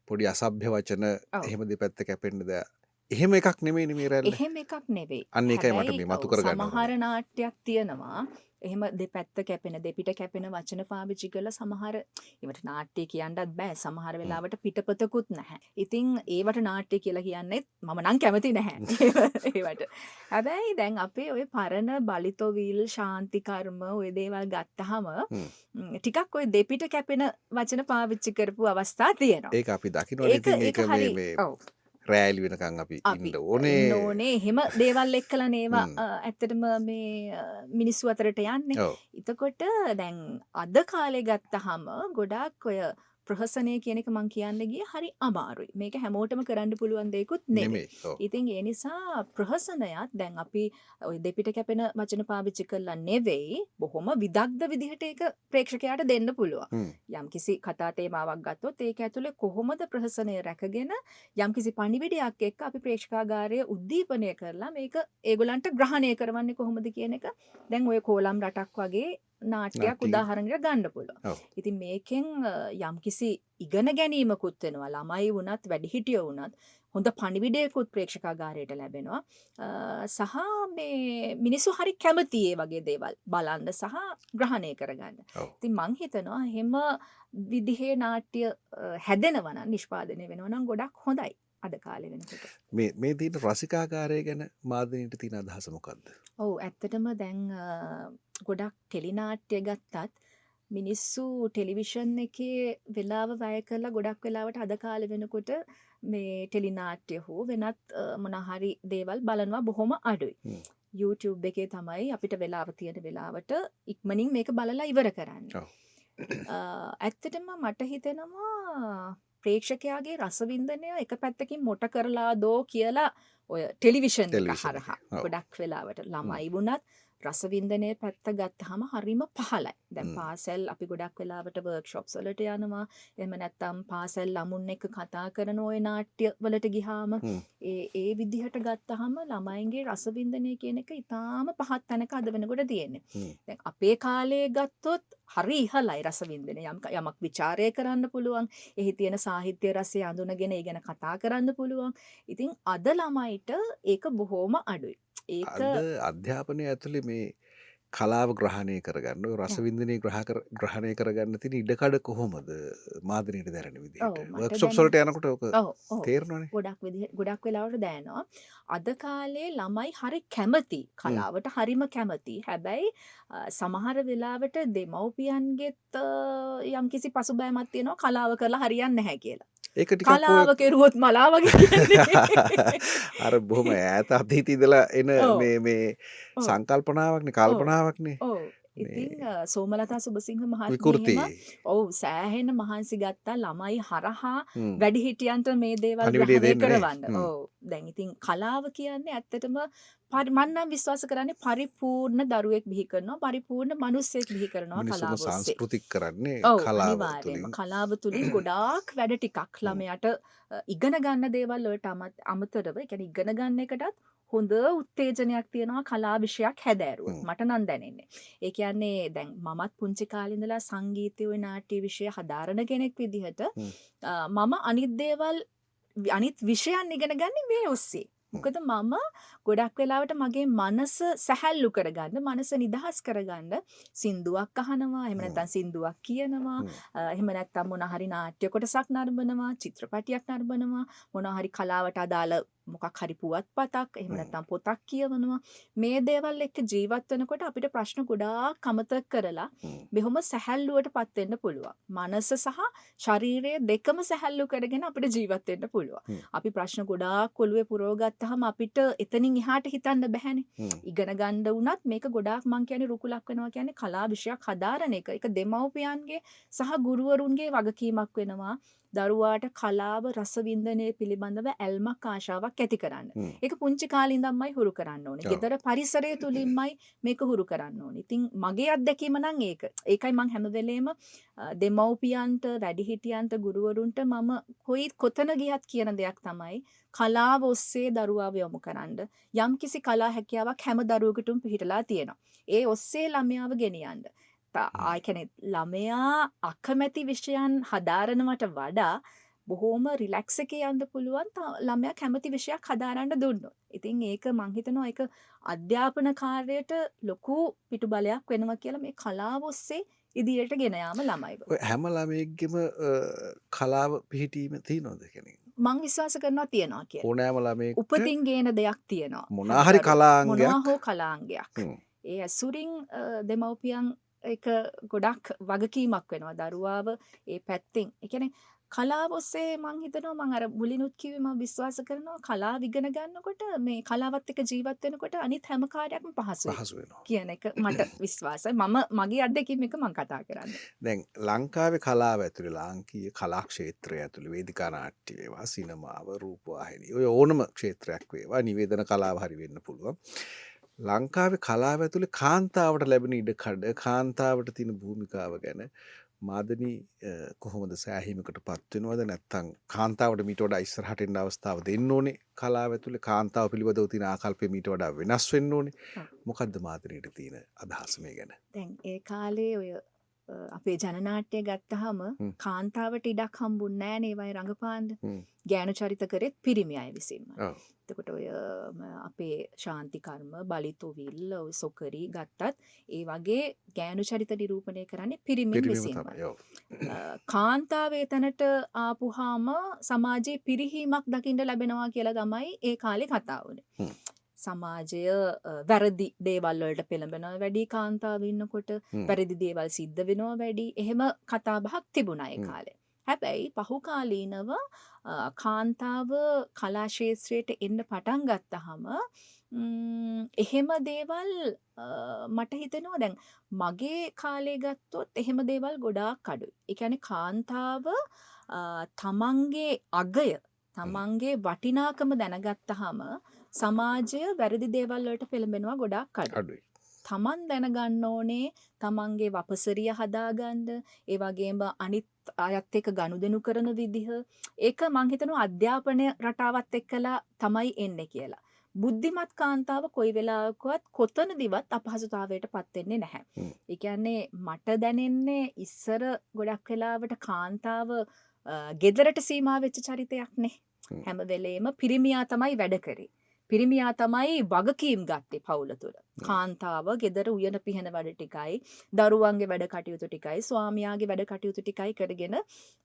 පොඩි අසභ්‍ය වචන එහෙම දෙපැත්ත කැපෙන්න ද එහෙම එකක් නෙමෙයි මේ රැල්ල. එහෙම එකක් නෙවෙයි. අන්න ඒකයි මට මේ මතු කරගන්න ඕනේ. සමහර නාට්‍යයක් තියෙනවා එහෙම දෙපැත්ත කැපෙන දෙපිට කැපෙන වචන පාවිච්චි කරලා සමහර ඒවට නාට්‍ය කියන්නත් බෑ සමහර වෙලාවට පිටපතකුත් නැහැ. ඉතින් ඒවට නාට්‍ය කියලා කියන්නේ මම නම් කැමති නැහැ. ඒවට. හැබැයි දැන් අපේ ওই පරණ බලිතොවිල් ශාන්ති කර්ම ওই දේවල් ගත්තාම ටිකක් ওই දෙපිට කැපෙන වචන පාවිච්චි කරපු අවස්ථා තියෙනවා. ඒක අපි දකින්නනේ ඉතින් ඒක මේ රෑලි වෙනකන් අපි ඉන්න ඕනේ. එහෙම දේවල් එක්කලා නේවා ඇත්තටම මේ මිනිස්සු අතරට යන්නේ. එතකොට දැන් අද කාලේ ගත්තහම ගොඩාක් ඔය ප්‍රහසනය කියන එක මං කියන්න ගියේ හරි අමාරුයි. මේක හැමෝටම කරන්න පුළුවන් දෙයක්ුත් නෙමෙයි. ඉතින් ඒ නිසා ප්‍රහසනයත් දැන් අපි ඔය දෙපිට කැපෙන වචන පාවිච්චි කරලා නෙවෙයි බොහොම විදග්ධ විදිහට ඒක ප්‍රේක්ෂකයාට දෙන්න පුළුවන්. යම්කිසි කතා තේමාවක් ගත්තොත් ඒක ඇතුලේ කොහොමද ප්‍රහසනය රැකගෙන යම්කිසි පණිවිඩයක් එක්ක අපි ප්‍රේක්ෂකාගාරය උද්දීපනය කරලා මේක ඒගොල්ලන්ට ග්‍රහණය කරවන්නේ කොහොමද කියන එක දැන් ඔය කෝලම් රටක් වගේ නාට්‍යයක් උදාහරණයක් ගන්න පුළුවන්. ඉතින් මේකෙන් යම්කිසි ඉගෙන ගැනීමකුත් වෙනවා. ළමයි වුණත් වැඩිහිටියෝ වුණත් හොඳ පණිවිඩයකුත් ප්‍රේක්ෂකාගාරයට ලැබෙනවා. සහ මේ මිනිස්සු හරි කැමති ඒ වගේ දේවල් බලන්න සහ ග්‍රහණය කරගන්න. ඉතින් මං හිතනවා එහෙම විදිහේ නාට්‍ය හැදෙනවා නම් නිෂ්පාදනය වෙනවා නම් ගොඩක් හොඳයි. අද කාලේ වෙනකොට මේ තියෙන රසිකාගාරය ගැන මාදනීට තියෙන අදහස මොකක්ද? ඔව් ඇත්තටම දැන් ගොඩක් ටෙලිනාට්‍ය ගත්තත් මිනිස්සු ටෙලිවිෂන් එකේ වෙලාව වැය කරලා ගොඩක් වෙලාවට අද කාලේ වෙනකොට මේ ටෙලිනාට්‍ය හෝ වෙනත් මොන හරි දේවල් බලනවා බොහොම අඩුයි. YouTube එකේ තමයි අපිට වෙලාව තියෙන වෙලාවට ඉක්මනින් මේක බලලා ඉවර කරන්න. ඇත්තටම මට හිතෙනවා ප්‍රේක්ෂකයාගේ රසවින්දනය එක පැත්තකින් මොට කරලා දෝ කියලා ඔය ටෙලිවිෂන් එක ටෙලිවිෂන් එක. හරහා ඔව්. ගොඩක් වෙලාවට හ්ම්. ළමයි වුණත් රසවින්දනය පැත්ත ගත්තහම හරිම පහලයි. දැන් හ්ම්. පාසල් අපි ගොඩක් වෙලාවට වර්ක්ෂොප්ස් වලට යනවා. එහෙම නැත්නම් පාසල් ළමුන් එක්ක කතා කරන ওই නාට්‍ය වලට ගිහාම හ්ම්. ඒ විදිහට ගත්තහම ළමයින්ගේ රසවින්දනය කියන එක ඉතාම පහත් තැනක අද වෙනකොට තියෙන්නේ. හ්ම්. දැන් අපේ කාලේ ගත්තොත් හරි ඉහළයි රසවින්දනය. යමක් විචාරය කරන්න පුළුවන්. එහි තියෙන සාහිත්‍ය රසය අඳුනගෙන ඒ ගැන කතා කරන්න පුළුවන්. ඉතින් අද ළමයිට ඒක බොහොම අඩුයි. ඒක අද අධ්‍යාපනය ඇතුලේ මේ කලාව ග්‍රහණය කරගන්න ඔය ඔව් රසවින්දනය ග්‍රහණය කරගන්න තියෙන ඉඩකඩ කොහොමද මාධනයට දැනෙන විදිහට? ඔව් මට වර්ක්ෂොප්ස් දැනෙන වලට යනකොට ඔක ඔව් තේරෙනවනේ. ගොඩක් වෙලාවට දැනෙනවා. අද කාලේ ළමයි හරි කැමති හ්ම්. කලාවට හරිම කැමති. හැබැයි සමහර වෙලාවට දෙමව්පියන්ගෙත් යම්කිසි පසුබෑමක් තියෙනවා කලාව කරලා හරියන්නේ නැහැ කියලා. ඒක ටිකක් ඔය කලාව කෙරුවොත් මලා වගේ කියන්නේ. අර බොහොම ඈත අතීතයේ ඉඳලා එන ඔව් මේ ඔව් සංකල්පනාවක්නේ ඔව් කල්පනාවක්නේ ඔව් ඉතින් මේ සෝමලතා සුබසිංහ මහත්මිය විකෘති. එහෙම ඔව් සෑහෙන මහන්සි ගත්තා ළමයි හරහා හ්ම්. වැඩිහිටියන්ට මේ දේවල් පණිවිඩය ග්‍රහණය දෙන්නේ නේ. කරවන්න. හ්ම්. ඔව් දැන් ඉතින් කලාව කියන්නේ ඇත්තටම මම නම් විශ්වාස කරන්නේ පරිපූර්ණ දරුවෙක් බිහි කරනවා පරිපූර්ණ මිනිසෙක් බිහි කරනවා මිනිස්සුම කලාව ඔස්සේ. සංස්කෘතික කරන්නේ ඔව් කලාව අනිවාර්යයෙන්ම තුලින්. කලාව තුලින් ගොඩාක් වැඩ ටිකක් හ්ම්. ළමයාට ඉගෙන ගන්න දේවල් වලට අමතරව ඒ කියන්නේ ඉගෙන ගන්න එකටත් හොඳ උත්තේජනයක් තියෙනවා කලා විෂයක් හැදෑරුවොත් හ්ම්. මට නම් දැනෙන්නේ. ඒ කියන්නේ දැන් මමත් පුංචි කාලේ ඉඳලා සංගීතය ඔය නාට්‍ය විෂය හදාරන කෙනෙක් විදිහට හ්ම්. මම අනිත් දේවල් අනිත් විෂයන් ඉගෙන ගන්නේ මේ ඔස්සේ. හ්ම්. මොකද මම ගොඩක් වෙලාවට මගේ මනස සැහැල්ලු කරගන්න මනස නිදහස් කරගන්න සින්දුවක් අහනවා එහෙම හ්ම්. නැත්නම් සින්දුවක් කියනවා හ්ම්. එහෙම නැත්නම් මොන හරි නාට්‍ය කොටසක් නරඹනවා චිත්‍රපටියක් නරඹනවා මොන හරි කලාවට අදාළ මොකක් හරි පුවත්පතක් එහෙම හ්ම්. නැත්නම් පොතක් කියවනවා මේ දේවල් එක්ක ජීවත් වෙනකොට අපිට ප්‍රශ්න ගොඩාක් අමතක කරලා හ්ම්. බොහොම සැහැල්ලුවටපත් වෙන්න පුළුවන් මනස සහ ශරීරය දෙකම සැහැල්ලු කරගෙන අපිට ජීවත් වෙන්න පුළුවන් හ්ම්. අපි ප්‍රශ්න ගොඩාක් ඔළුවේ පුරවගත්තාම අපිට එතනින් එහාට හිතන්න බැහැනේ. හ්ම්. ඉගෙන ගන්න වුණත් මේක ගොඩාක් මං කියන්නේ රුකුලක් වෙනවා කියන්නේ කලා විෂයක් හදාරන එක. ඒක දෙමව්පියන්ගේ සහ ගුරුවරුන්ගේ වගකීමක් වෙනවා. දරුවාට කලාව රසවින්දනය පිළිබඳව ඇල්මක් ආශාවක් ඇති කරන්න. හ්ම්. ඒක පුංචි කාලේ ඉඳන්මයි හුරු කරන්න ඕනේ. ඔව්. ගෙදර පරිසරය තුලින්මයි මේක හුරු කරන්න ඕනේ. ඉතින් මගේ අත්දැකීම නම් ඒක. ඒකයි මං හැම වෙලේම දෙමව්පියන්ට වැඩිහිටියන්ට ගුරුවරුන්ට මම කොතන ගියත් කියන දෙයක් තමයි කලාව ඔස්සේ දරුවාව යොමු කරන්න. යම්කිසි කලා හැකියාවක් හැම දරුවෙකුටම පිහිටලා තියෙනවා. ඒ ඔස්සේ ළමයාව ගෙනියන්න. ආයි කියන්නේ ළමයා අකමැති විෂයන් හදාරනවට වඩා බොහොම රිලැක්ස් එකේ යන්න පුළුවන් ළමයා කැමති විෂයක් හදාරන්න දුන්නොත්. ඉතින් ඒක මං හිතනවා ඒක අධ්‍යාපන කාර්යයට ලොකු පිටුබලයක් වෙනවා කියලා මේ කලාව ඔස්සේ ඉදිරියට ගෙන යාම ළමයිව. ඔය හැම ළමයෙක්ගෙම කලාව පිහිටීම තියෙනවද කියන්නේ? මං විශ්වාස කරනවා තියනවා කියලා. ඕනෑම ළමයෙක්ට උපතින් ගේන දෙයක් තියෙනවා. මොනවා හරි කලාංගයක් මොනවා හෝ කලාංගයක්. හ්ම්. ඒ ඇසුරින් දෙමව්පියන් එක ගොඩක් වගකීමක් වෙනවා දරුවාව ඒ පැත්තෙන්. ඒ කියන්නේ කලාව ඔස්සේ මං හිතනවා මං අර මුලිනුත් කිව්වේ මම විශ්වාස කරනවා කලාව ඉගෙන ගන්නකොට මේ කලාවත් එක්ක ජීවත් වෙනකොට අනිත් හැම කාර්යයක්ම පහසුයි පහසු වෙනවා. කියන එක මට විශ්වාසයි. මගේ අත්දැකීම් එක මං කතා කරන්නේ. දැන් ලංකාවේ කලාව ඇතුලේ ලාංකීය කලා ක්ෂේත්‍රය ඇතුලේ වේදිකා නාට්‍ය වේවා සිනමාව රූපවාහිනී ඔය ඕනම ක්ෂේත්‍රයක් වේවා නිවේදන කලාව හරි වෙන්න පුළුවන්. ලංකාවේ කලාව ඇතුලේ කාන්තාවට ලැබෙන ඉඩකඩ කාන්තාවට තියෙන භූමිකාව ගැන මාදනී කොහොමද සෑහීමකට පත් වෙනවද නැත්නම් කාන්තාවට මීට වඩා ඉස්සරහට එන්න අවස්ථාව දෙන්න ඕනේ කලාව ඇතුලේ කාන්තාව පිළිබඳව තියෙන ආකල්පය මීට වඩා වෙනස් වෙන්න ඕනේ මොකද්ද මාදනීට තියෙන අදහස මේ ගැන දැන් ඒ කාලේ ඔය අපේ ජනනාට්‍ය ගත්තහම කාන්තාවට ඉඩක් හම්බුන්නේ නැහැ නේ වයි රංගපාන්න. ගෑනු චරිත කරෙත් පිරිමි අය විසින්ම. එතකොට ඔය අපේ ශාන්ති කර්ම බලිතොවිල් ඔය සොකරි ගත්තත් ඒ වගේ ගෑනු චරිත නිරූපණය කරන්නේ පිරිමින් විසින්ම. කාන්තාවේ තැනට ආපුහාම සමාජයේ පිරිහීමක් දකින්න ලැබෙනවා කියලා තමයි ඒ කාලේ කතා වුණේ. සමාජය වැරදි දේවල් වලට පෙළඹෙනවා වැඩි කාන්තාව ඉන්නකොට වැරදි දේවල් සිද්ධ වෙනවා වැඩි එහෙම කතා බහක් තිබුණා ඒ කාලේ. හැබැයි පහුකාලීනව කාන්තාව කලා ක්ෂේත්‍රයට එන්න පටන් ගත්තාම එහෙම දේවල් මට හිතෙනවා දැන් මගේ කාලේ ගත්තොත් එහෙම දේවල් ගොඩාක් අඩුයි. ඒ කියන්නේ කාන්තාව තමන්ගේ අගය තමන්ගේ වටිනාකම දැනගත්තහම සමාජය වැරදි දේවල් වලට පෙළඹෙනවා ගොඩාක් අඩුයි. අඩුයි. තමන් දැනගන්න ඕනේ තමන්ගේ වපසරිය හදාගන්න, ඒ වගේම අනිත් අයත් එක්ක ගනුදෙනු කරන විදිහ, ඒක මං හිතනවා අධ්‍යාපනය රටාවත් එක්කලා තමයි එන්නේ කියලා. බුද්ධිමත් කාන්තාව කොයි වෙලාවකවත් කොතනදිවත් අපහසුතාවයට පත් වෙන්නේ නැහැ. ඒ කියන්නේ මට දැනෙන්නේ ඉස්සර ගොඩක් වෙලාවට කාන්තාව ගෙදරට සීමා වෙච්ච චරිතයක් නේ. හැම වෙලේම පිරිමියා තමයි වැඩ කරේ. පිරිමියා තමයි වගකීම් ගත්තේ පවුල තුළ. කාන්තාව ගෙදර උයන පිහන වැඩ ටිකයි, දරුවන්ගේ වැඩ කටයුතු ටිකයි, ස්වාමියාගේ වැඩ කටයුතු ටිකයි කරගෙන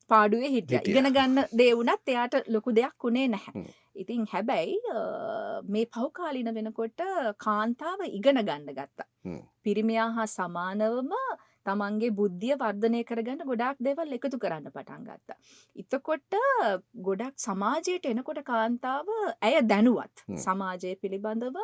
පාඩුවේ හිටියා. ඉගෙන ගන්න දේ වුණත් එයාට ලොකු දෙයක් උනේ නැහැ. ඉතින් හැබැයි මේ පෞකාලීන වෙනකොට කාන්තාව ඉගෙන ගන්න ගත්තා. පිරිමියා හා සමානවම තමන්ගේ බුද්ධිය වර්ධනය කරගන්න ගොඩාක් දේවල් එකතු කරන්න පටන් ගත්තා. එතකොට ගොඩක් සමාජයට එනකොට කාන්තාව ඇය දැනුවත්. සමාජය පිළිබඳව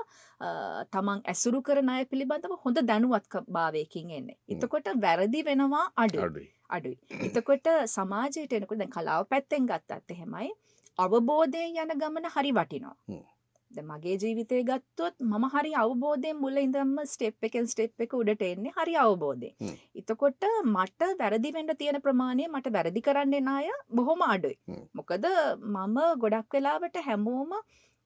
තමන් ඇසුරු කරන අය පිළිබඳව හොඳ දැනුවත් භාවයකින් එන්නේ. එතකොට වැරදි වෙනවා අඩුයි. එතකොට සමාජයට එනකොට දැන් කලාව පැත්තෙන් ගත්තත් එහෙමයි. අවබෝධයෙන් යන ගමන හරි වටිනවා. දැන් මගේ ජීවිතය ගත්තොත් මම හරි අවබෝධයෙන් මුල ඉඳන්ම ස්ටෙප් එකෙන් ස්ටෙප් එක උඩට එන්නේ හරි අවබෝධයෙන්. එතකොට මට වැරදි වෙන්න තියෙන ප්‍රමාණය මට වැරදි කරන්න එන අය බොහොම අඩුයි. මොකද මම ගොඩක් වෙලාවට හැමෝම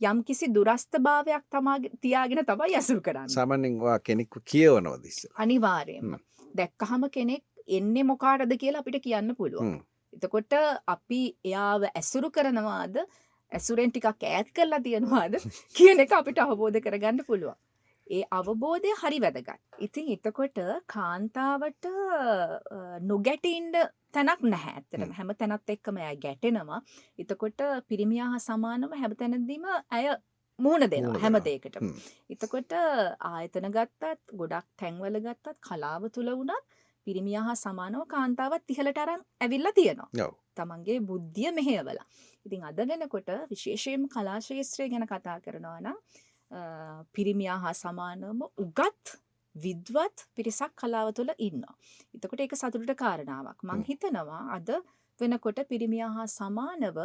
යම් කිසි දුරස්ථභාවයක් තියාගෙන තමයි ඇසුරු කරන්නේ. සාමාන්‍යයෙන් ඔයා කෙනෙක්ව කියවනවද ඉස්සෙල්ලා? අනිවාර්යයෙන්ම. දැක්කහම කෙනෙක් එන්නේ මොකාටද කියලා අපිට කියන්න පුළුවන්. එතකොට අපි එයාව ඇසුරු කරනවාද ඇසුරෙන් ටිකක් ඈත් කරලා තියනවාද කියන එක අපිට අවබෝධ කරගන්න පුළුවන්. ඒ අවබෝධය හරි වැදගත්. ඉතින් එතකොට කාන්තාවට නොගැටින්න තැනක් නැහැ. ඇත්තටම හැම තැනත් එක්කම එයා ගැටෙනවා. එතකොට පිරිමියා හා සමානව හැම තැනදීම ඇය මුහුණ දෙනවා හැම දෙයකටම. එතකොට ආයතන ගත්තත් ගොඩක් තැන්වල ගත්තත් කලාව තුල වුණත් පිරිමියා හා සමානව කාන්තාවත් ඉහළට අරන් ඇවිල්ලා තියෙනවා. තමන්ගේ බුද්ධිය මෙහෙයවලා. ඉතින් අද වෙනකොට විශේෂයෙන්ම කලා ශාස්ත්‍රය ගැන කතා කරනවා නම් පිරිමියා හා සමානවම උගත් විද්වත් පිරිසක් කලාව තුළ ඉන්නවා. එතකොට ඒක සතුටට කාරණාවක්. මං හිතනවා අද වෙනකොට පිරිමියා හා සමානව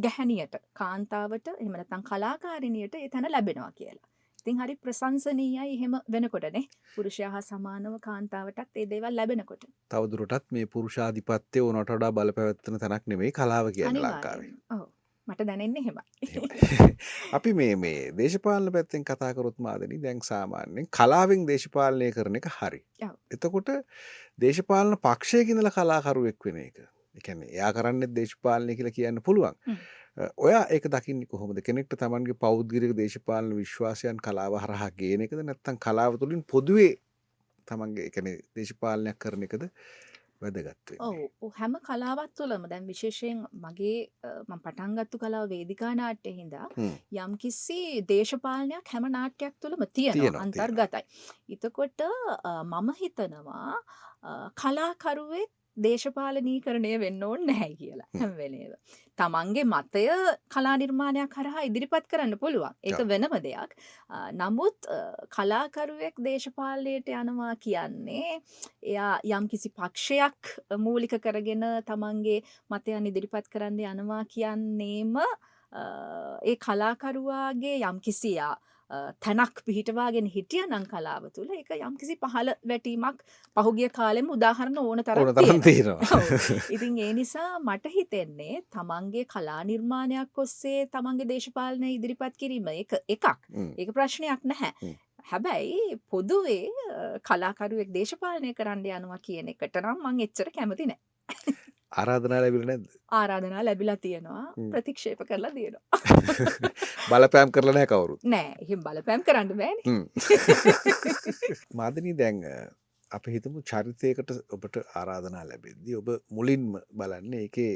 ගැහැණියට කාන්තාවට එහෙම නැත්නම් කලාකාරිනියට ඒ තැන ලැබෙනවා කියලා. ඉතින් හරි ප්‍රශංසනීයයි එහෙම වෙනකොටනේ පුරුෂයා හා සමානව කාන්තාවටත් ඒ දේවල් ලැබෙනකොට. තවදුරටත් මේ පුරුෂාධිපත්‍ය උනට වඩා බලපැවැත්වෙන තැනක් නෙමෙයි කලාව කියන්නේ ලංකාවේ. ඔව්. මට දැනෙන්නේ එහෙමයි. අපි මේ දේශපාලන පැත්තෙන් කතා කරොත් මාදනි දැන් සාමාන්‍යයෙන් කලාවෙන් දේශපාලනය කරන එක හරි. එතකොට දේශපාලන පක්ෂයක ඉඳලා කලාකරුවෙක් වෙන එක. ඒ කියන්නේ එයා කරන්නේ දේශපාලනය කියලා කියන්න පුළුවන්. ඔයා ඒක දකින්නේ කොහොමද? කෙනෙක්ට තමන්ගේ පෞද්ගලික දේශපාලන විශ්වාසයන් කලාව හරහා ගේන එකද නැත්නම් කලාව තුළින් පොදුවේ තමන්ගේ ඒ කියන්නේ දේශපාලනයක් කරන එකද වැදගත් වෙන්නේ? ඔව් හැම කලාවක් තුළම දැන් විශේෂයෙන් මගේ මම පටන් ගත්ත කලාව වේදිකා නාට්‍යයේ හින්දා යම්කිසි දේශපාලනයක් හැම නාට්‍යයක් තුළම තියෙනවා අන්තර්ගතයි. එතකොට මම හිතනවා කලාකරුවෙක් දේශපාලනීකරණය වෙන්න ඕනේ නැහැ කියලා හැම වෙලේම. තමන්ගේ මතය කලා නිර්මාණයක් හරහා ඉදිරිපත් කරන්න පුළුවන්. ඒක වෙනම දෙයක්. නමුත් කලාකරුවෙක් දේශපාලනයට යනවා කියන්නේ එයා යම්කිසි පක්ෂයක් මූලික කරගෙන තමන්ගේ මතයන් ඉදිරිපත් කරන්න යනවා කියන්නේම ඒ කලාකරුවාගේ යම්කිසි තැනක් පිහිටවාගෙන හිටියනම් කලාව තුළ ඒක යම්කිසි පහළ වැටීමක් පහුගිය කාලෙම උදාහරණ ඕන තරම් තියෙනවා. ඉතින් ඒ නිසා මට හිතෙන්නේ තමන්ගේ කලා නිර්මාණයක් ඔස්සේ තමන්ගේ දේශපාලනය ඉදිරිපත් කිරීම ඒක එකක්. ඒක ප්‍රශ්නයක් නැහැ. හැබැයි පොදුවේ කලාකරුවෙක් දේශපාලනය කරන්න යනවා කියන එකට නම් මං එච්චර කැමති නැහැ. ආරාධනා ලැබිලා නැද්ද? ආරාධනා ලැබිලා තියෙනවා. ප්‍රතික්ෂේප කරලා තියෙනවා. බලපෑම් කරලා නැහැ කවුරුත්. නෑ. එහෙම බලපෑම් කරන්න බෑනේ. මාදනී දැන් අපි හිතමු චරිතයකට ඔබට ආරාධනා ලැබෙද්දී ඔබ මුලින්ම බලන්නේ ඒකේ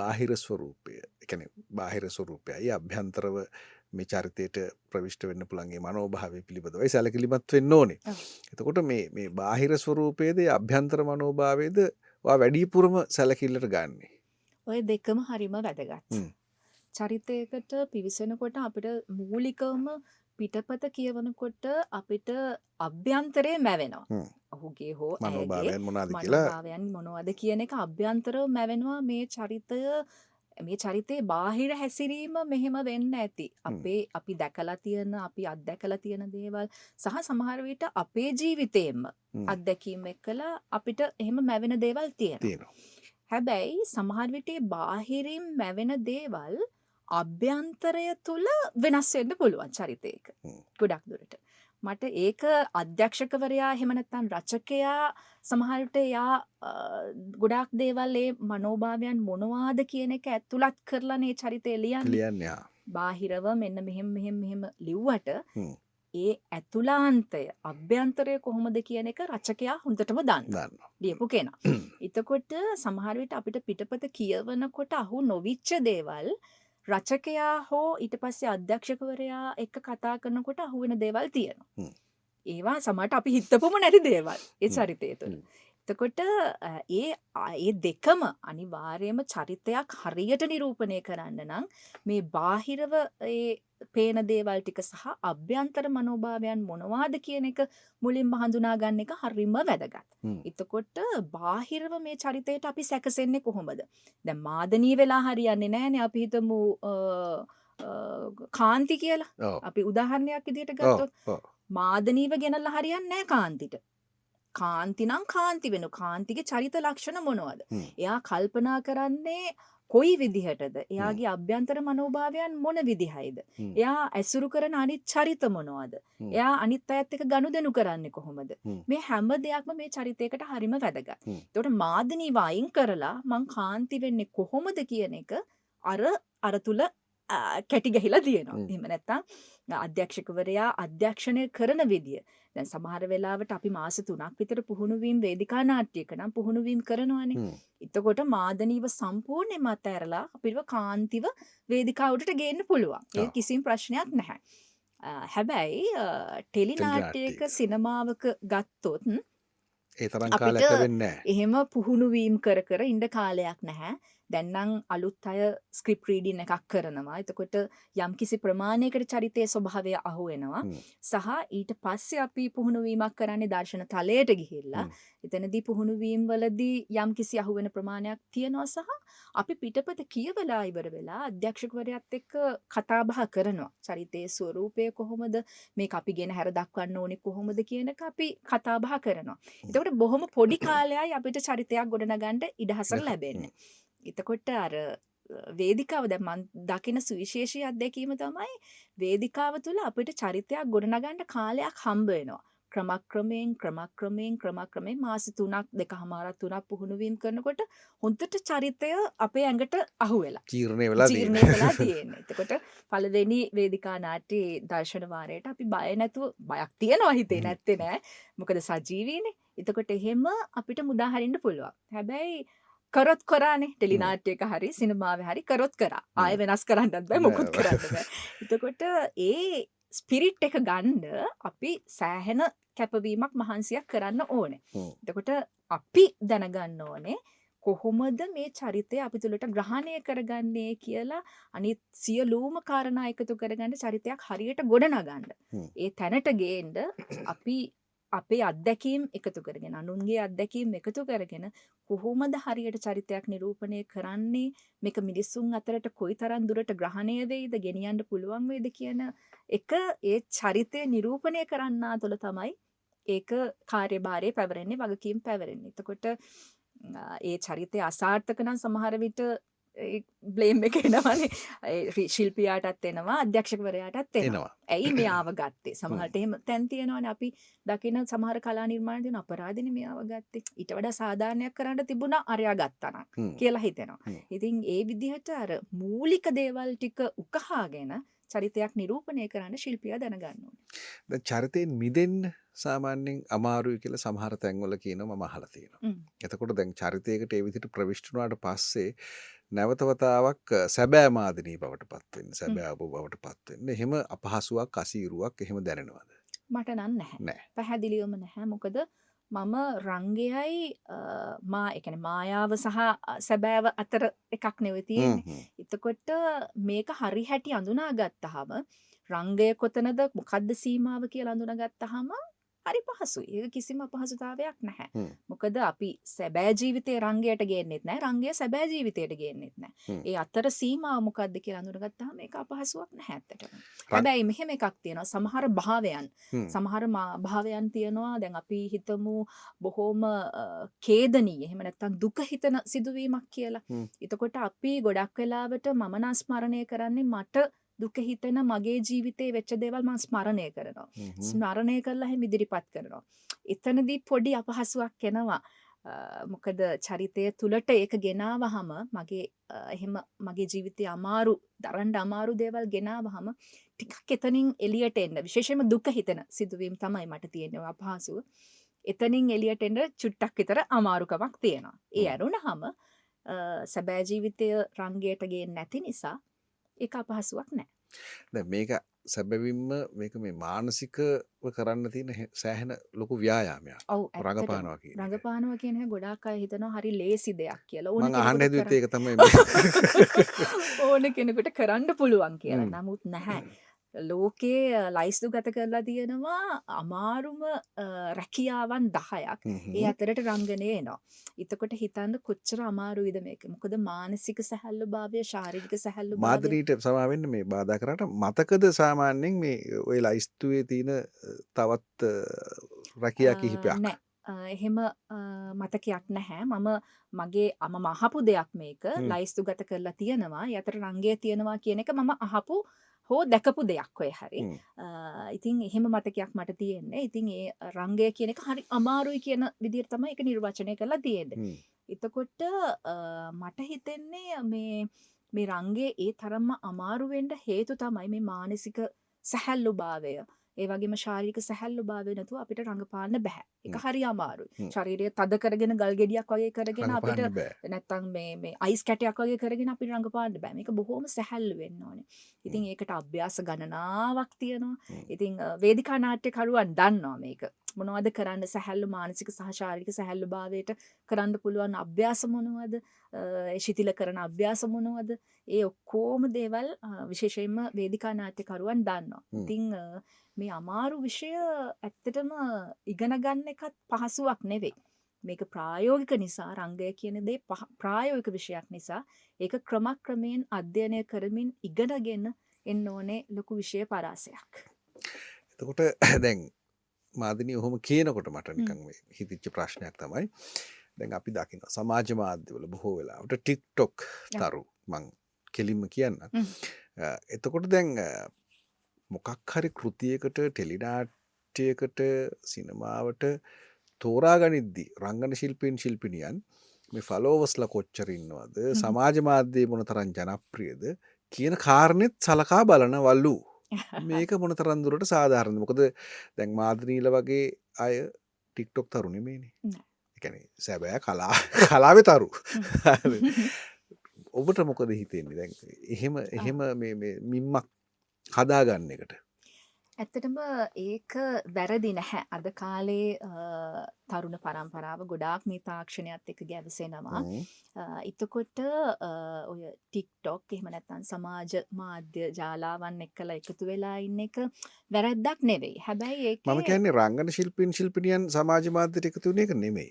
බාහිර ස්වරූපය. ඒ කියන්නේ බාහිර ස්වරූපයයි අභ්‍යන්තරව මේ චරිතයට ප්‍රවිෂ්ඨ වෙන්න පුළුවන් ඒ මනෝභාවය පිළිබඳවයි සැලකිලිමත් වෙන්න ඕනේ. එතකොට මේ බාහිර ස්වරූපයේද අභ්‍යන්තර මනෝභාවයේද වැඩිපුරම සැලකිල්ලට ගන්නේ? ඔය දෙකම හරිම වැදගත්. චරිතයකට පිවිසෙනකොට අපිට මූලිකවම පිටපත කියවනකොට අපිට අභ්‍යන්තරේ මැවෙනවා. හ්ම්. ඔහුගේ හෝ ඇයගේ මනෝභාවයන් මොනවාද කියලා මනෝභාවයන් මොනවද කියන එක අභ්‍යන්තරව මැවෙනවා. මේ චරිතයේ බාහිර හැසිරීම මෙහෙම වෙන්න ඇති. හ්ම්. අපි දැකලා තියෙන, අපි අත්දැකලා තියෙන දේවල් සහ සමහර විට අපේ ජීවිතේම හ්ම්. අත්දැකීම් එක්කලා අපිට එහෙම මැවෙන දේවල් තියෙනවා. තියෙනවා. හැබැයි සමහර විට ඒ බාහිරින් මැවෙන දේවල් අභ්‍යන්තරය තුල වෙනස් වෙන්න පුළුවන් චරිතයක. හ්ම්. ගොඩක් දුරට. මට ඒක අධ්‍යක්ෂකවරයා එහෙම නැත්නම් රචකයා සමහර විට එයා ගොඩාක් දේවල් ඒ මනෝභාවයන් මොනවාද කියන එක ඇතුළත් කරලා මේ චරිතය ලියන්නේ. ලියන්නේ. බාහිරව මෙන්න මෙහෙම ලිව්වට හ්ම්. ඒ ඇතුළාන්තය අභ්‍යන්තරය කොහොමද කියන එක රචකයා හොඳටම දන්නවා. දන්නවා. ලියපු කෙනා. එතකොට සමහර විට අපිට පිටපත කියවනකොට අහු නොවිච්ච දේවල් රචකයා හෝ ඊට පස්සේ අධ්‍යක්ෂකවරයා එක්ක කතා කරනකොට අහුවෙන දේවල් තියෙනවා. හ්ම්. ඒවා සමහරට අපි හිතපොම නැති දේවල් ඒ හ්ම්. චරිතය තුළ. හ්ම්. එතකොට ඒ දෙකම අනිවාර්යයෙන්ම චරිතයක් හරියට නිරූපණය කරන්න නම් මේ බාහිරව ඒ පේන දේවල් ටික සහ අභ්‍යන්තර මනෝභාවයන් මොනවාද කියන එක මුලින්ම හඳුනා ගන්න එක හරිම වැදගත්. හ්ම්. එතකොට බාහිරව මේ චරිතයට අපි සැකසෙන්නේ කොහොමද? දැන් මාදනී වෙලා හරියන්නේ නැහැනේ. අපි හිතමු කාන්ති කියලා. ඔව්. අපි උදාහරණයක් විදිහට ඔව්. ගත්තොත් ඔව්. මාදනීව ගෙනල්ලා හරියන්නේ නැහැ කාන්තිට. කාන්ති නම් කාන්ති වෙනු. කාන්තිගේ චරිත ලක්ෂණ මොනවද? හ්ම්. එයා කල්පනා කරන්නේ කොයි විදිහටද? හ්ම්. එයාගේ අභ්‍යන්තර මනෝභාවයන් මොන විදිහයිද? හ්ම්. එයා ඇසුරු කරන අනිත් චරිත මොනවද? හ්ම්. එයා අනිත් අයත් එක්ක ගනුදෙනු කරන්නේ කොහොමද? හ්ම්. මේ හැම දෙයක්ම මේ චරිතයකට හරිම වැදගත්. හ්ම්. ඒකට මාදනී වයින් කරලා මං කාන්ති වෙන්නේ කොහොමද කියන එක අර තුල කැටි ගහිලා තියෙනවා. හ්ම්. එහෙම නැත්නම් අධ්‍යක්ෂකවරයා අධ්‍යක්ෂණය කරන විදිය. දැන් සමහර වෙලාවට අපි මාස 3ක් විතර පුහුණු වීම වේදිකා නාට්‍යයක නම් පුහුණු වීම කරනවානේ. හ්ම්. එතකොට එතකොට මාදනීව සම්පූර්ණයෙන්ම අතහැරලා අපිව කාන්තිව වේදිකාවටට ගේන්න පුළුවන්. ඒක ඔව්. කිසිම ප්‍රශ්නයක් නැහැ. හැබැයි ටෙලි නාට්‍යයක නාට්‍යයක. සිනමාවක ගත්තොත් ඒ තරම් අපිට කාලයක් ලැබෙන්නේ නැහැ. එහෙම පුහුණු වීම කර ඉන්න කාලයක් නැහැ. දැන් නම් අලුත් අය ස්ක්‍රිප්ට් රීඩින් එකක් කරනවා. එතකොට යම්කිසි ප්‍රමාණයකට චරිතයේ ස්වභාවය අහු වෙනවා. හ්ම්. සහ ඊට පස්සේ අපි පුහුණු වීමක් කරන්නේ දර්ශන තලයට ගිහිල්ලා. හ්ම්. එතනදී පුහුණු වීම වලදී යම්කිසි අහු වෙන ප්‍රමාණයක් තියෙනවා සහ අපි පිටපත කියවලා ඉවර වෙලා අධ්‍යක්ෂකවරයාත් එක්ක කතා බහ කරනවා. චරිතයේ ස්වරූපය කොහොමද? මේක අපි ගෙන හැර දක්වන්න ඕනේ කොහොමද කියන එක අපි කතා බහ කරනවා. එතකොට බොහොම පොඩි කාලයයි අපිට චරිතයක් ගොඩනගන්න ඉඩහසක් ලැබෙන්නේ. එතකොට අර වේදිකාව දැන් මම දකින සුවිශේෂී අත්දැකීම තමයි වේදිකාව තුළ අපිට චරිතයක් ගොඩනගන්න කාලයක් හම්බ වෙනවා. ක්‍රමක්‍රමයෙන් මාස 3ක් 2කමාරක් 3ක් පුහුණු වීම කරනකොට හොඳට චරිතය අපේ ඇඟට අහු වෙලා ජීර්ණය වෙලා ජීර්ණය තියෙනවා. වෙලා තියෙන්නේ. එතකොට පළවෙනි වේදිකා නාට්‍යයේ දර්ශන වාරයට අපි බය නැතුව බයක් තියනවා හිතේ නැත්තේ නෑ. මොකද සජීවීනේ. එතකොට එහෙම අපිට මුදා හරින්න පුළුවන්. හැබැයි කරොත් කරානේ ටෙලි හ්ම්. නාට්‍යයක හරි සිනමාවේ හරි කරොත් කරා. ආයෙ හ්ම්. වෙනස් කරන්නත් බෑ මොකුත් නෑ. කරන්න බෑ. එතකොට ඒ ස්පිරිට් එක ගන්න අපි සෑහෙන කැපවීමක් මහන්සියක් කරන්න ඕනේ. හ්ම්. එතකොට අපි දැනගන්න ඕනේ කොහොමද මේ චරිතය අපි තුළට ග්‍රහණය කරගන්නේ කියලා අනිත් සියලුම කාරණා එකතු කරගන්න චරිතයක් හරියට ගොඩනගන්න. හ්ම්. ඒ තැනට ගේන්න අපි අපේ අත්දැකීම් එකතු කරගෙන අනුන්ගේ අත්දැකීම් එකතු කරගෙන කොහොමද හරියට චරිතයක් නිරූපණය කරන්නේ මේක මිනිස්සුන් අතරට කොයිතරම් දුරට ග්‍රහණය වෙයිද ගෙනියන්න පුළුවන් වේද කියන එක ඒ චරිතය නිරූපණය කරන්නා තුළ තමයි ඒක කාර්යභාරය පැවරෙන්නේ වගකීම් පැවරෙන්නේ. එතකොට ඒ චරිතය අසාර්ථක නම් සමහර විට බ්ලේම් එක එනවානේ. ශිල්පියාටත් එනවා අධ්‍යක්ෂකවරයාටත් එනවා. එනවා. ඇයි මෙයාව ගත්තේ? සමහරට එහෙම තැන් තියෙනවානේ අපි දකින සමහර කලා නිර්මාණ දෙන අපරාධනේ මෙයාව ගත්තේ. ඊට වඩා සාධාරණයක් කරන්න තිබුණා අරයා ගත්තා නම් හ්ම්. කියලා හිතෙනවා. හ්ම්. ඉතින් ඒ විදිහට අර මූලික දේවල් ටික උකහාගෙන චරිතයක් නිරූපණය කරන්න ශිල්පියා දැනගන්න ඕනේ. දැන් චරිතයෙන් මිදෙන්න සාමාන්‍යයෙන් අමාරුයි කියලා සමහර තැන්වල කියනවා මම අහලා තියෙනවා. හ්ම්. එතකොට දැන් චරිතයකට ඒ විදිහට ප්‍රවිෂ්ඨ වුණාට පස්සේ නැවත වතාවක් සැබෑ මාදිනී බවට පත් වෙන්න, සැබෑ ඔබ බවට පත් වෙන්න එහෙම අපහසුාවක් අසීරුවක් එහෙම දැනෙනවද? මට නම් නැහැ. නැහැ. පැහැදිලිවම නැහැ. මොකද මම රංගයයි ඒ කියන්නේ මායාව සහ සැබෑව අතර එකක් නෙවෙයි හ්ම්. තියෙන්නේ. හ්ම්. එතකොට මේක හරි හැටි අඳුනා ගත්තාම රංගය කොතනද මොකද්ද සීමාව කියලා අඳුනගත්තාම හරි පහසුයි. ඒක කිසිම අපහසුතාවයක් නැහැ. හ්ම්. මොකද අපි සැබෑ ජීවිතයේ රංගයට ගේන්නෙත් නැහැ. රංගය සැබෑ ජීවිතයට ගේන්නෙත් නැහැ. හ්ම්. ඒ අතර සීමාව මොකද්ද කියලා අඳුනගත්තාම ඒක අපහසුවක් නැහැ ඇත්තටම. රං- හැබැයි මෙහෙම එකක් තියෙනවා. සමහර භාවයන් හ්ම්. සමහර භාවයන් තියෙනවා. දැන් අපි හිතමු බොහොම ඛේදනීය එහෙම නැත්නම් දුක හිතන සිදුවීමක් කියලා. හ්ම්. එතකොට අපි ගොඩක් වෙලාවට මම නම් ස්මරණය කරන්නේ මට දුක හිතෙන මගේ ජීවිතේ වෙච්ච දේවල් මම ස්මරණය කරනවා. හ්ම්. ස්මරණය කරලා එහෙම ඉදිරිපත් කරනවා. එතනදී පොඩි අපහසුයක් එනවා. මොකද චරිතය තුලට ඒක ගෙනාවහම මගේ එහෙම මගේ ජීවිතයේ අමාරු දරන්න අමාරු දේවල් ගෙනාවහම ටිකක් එතනින් එළියට එන්න විශේෂයෙන්ම දුක හිතෙන සිදුවීම් තමයි මට තියෙන අපහසුව. එතනින් එළියට එන්න චුට්ටක් විතර අමාරුකමක් තියෙනවා. ඒ ඇරුණහම සැබෑ ජීවිතය රංගයට ගේන්නේ නැති නිසා ඒක අපහසුවක් නැහැ. දැන් මේක සැබවින්ම මේක මේ මානසිකව කරන්න තියෙන සෑහෙන ලොකු ව්‍යායාමයක්. ඔව් ඇත්තටම රඟපානවා කියන එක. රඟපානවා කියන එක ගොඩාක් අය හිතනවා හරි ලේසි දෙයක් කියලා. ඕන මම අහන්න කෙනෙකුට හැදුවෙත් ඒක තමයි මේ. ඕන කෙනෙකුට කරන්න පුළුවන් කියලා. හ්ම්. නමුත් නැහැ. ලෝකේ ලයිස්තු ගත කරලා තියෙනවා අමාරුම රැකියාවන් 10ක්. හ්ම්. ඒ අතරට රංගනය එනවා. එතකොට හිතන්න කොච්චර අමාරුයිද මේක. මොකද මානසික සැහැල්ලුභාවය, ශාරීරික සැහැල්ලුභාවය මාදරීට සමාවෙන්න මේ බාධා කරාට මතකද සාමාන්‍යයෙන් මේ ඔය ලයිස්තුවේ තියෙන තවත් රැකියා කිහිපයක්? නෑ. එහෙම මතකයක් නැහැ. මගේ අහපු දෙයක් මේක හ්ම්. ලයිස්තු ගත කරලා තියෙනවා. ඒ අතර රංගය තියෙනවා කියන එක මම අහපු හෝ දැකපු දෙයක් ඔය හරි. හ්ම්. ඉතින් එහෙම මතකයක් මට තියෙන්නේ. ඉතින් ඒ රංගය කියන එක හරි අමාරුයි කියන විදිහට තමයි ඒක නිර්වචනය කරලා තියෙන්නේ. හ්ම්. එතකොට මට හිතෙන්නේ මේ රංගයේ ඒ තරම්ම අමාරු වෙන්න හේතු තමයි මේ මානසික සැහැල්ලුභාවය. ඒ වගේම ශාරීරික සැහැල්ලුභාවය නැතුව අපිට රඟපාන්න බෑ. ඒක හරි අමාරුයි. හ්ම්. ශරීරය තද කරගෙන ගල් ගෙඩියක් වගේ කරගෙන අපිට රඟපාන්න බෑ. නැත්තම් මේ අයිස් කැටයක් වගේ කරගෙන අපිට රඟපාන්න බෑ. මේක බොහොම සැහැල්ලු වෙන්න ඕනේ. ඉතින් ඒකට අභ්‍යාස ගණනාවක් තියෙනවා. හ්ම්. ඉතින් වේදිකා නාට්‍යකරුවන් දන්නවා මේක. මොනවද කරන්න සැහැල්ලු මානසික සහ ශාරීරික සැහැල්ලුභාවයට කරන්න පුළුවන් අභ්‍යාස මොනවද? ශිතිල කරන අභ්‍යාස මොනවද? ඒ ඔක්කොම දේවල් විශේෂයෙන්ම වේදිකා නාට්‍යකරුවන් දන්නවා. හ්ම්. ඉතින් මේ අමාරු විෂය ඇත්තටම ඉගෙන ගන්න එකත් පහසුවක් නෙවෙයි. මේක ප්‍රායෝගික නිසා රංගය කියන දේ ප්‍රායෝගික විෂයක් නිසා ඒක ක්‍රමක්‍රමයෙන් අධ්‍යයනය කරමින් ඉගෙනගෙන එන්න ඕනේ ලොකු විෂය පරාසයක්. එතකොට දැන් මාදිනී ඔහොම කියනකොට මට නිකන් මේ හිතිච්ච ප්‍රශ්නයක් තමයි දැන් අපි දකිනවා සමාජ මාධ්‍යවල බොහෝ වෙලාවට TikTok තරු මං කෙලින්ම කියන්නම්. එතකොට දැන් මොකක් හරි කෘතියකට ටෙලිනාට්‍යයකට සිනමාවට තෝරාගනිද්දි රංගන ශිල්පීන් ශිල්පිනියන් මේ ෆලෝවර්ස්ලා කොච්චර ඉන්නවද සමාජ මාධ්‍යයේ මොනතරම් ජනප්‍රියද කියන කාරණෙත් සලකා බලනවලු. මේක මොනතරම් දුරට සාධාරණද? මොකද දැන් මාධ්‍රීල වගේ අය TikTok තරු නෙමෙයිනේ. ඒ කියන්නේ සැබෑ කලාවේ තරු. ඔබට මොකද හිතෙන්නේ දැන් එහෙම මේ මිම්මක් හදාගන්න එකට? ඇත්තටම ඒක වැරදි නැහැ. අද කාලේ තරුණ පරම්පරාව ගොඩාක් මේ තාක්ෂණයත් එක්ක ගැවසෙනවා. එතකොට ඔය TikTok එහෙම නැත්නම් සමාජ මාධ්‍ය ජාලාවන් එක්කලා එකතු වෙලා ඉන්න එක වැරද්දක් නෙවෙයි. හැබැයි ඒකේ මම කියන්නේ රංගන ශිල්පීන් ශිල්පිනියන් සමාජ මාධ්‍යට එකතු වෙන එක නෙමෙයි.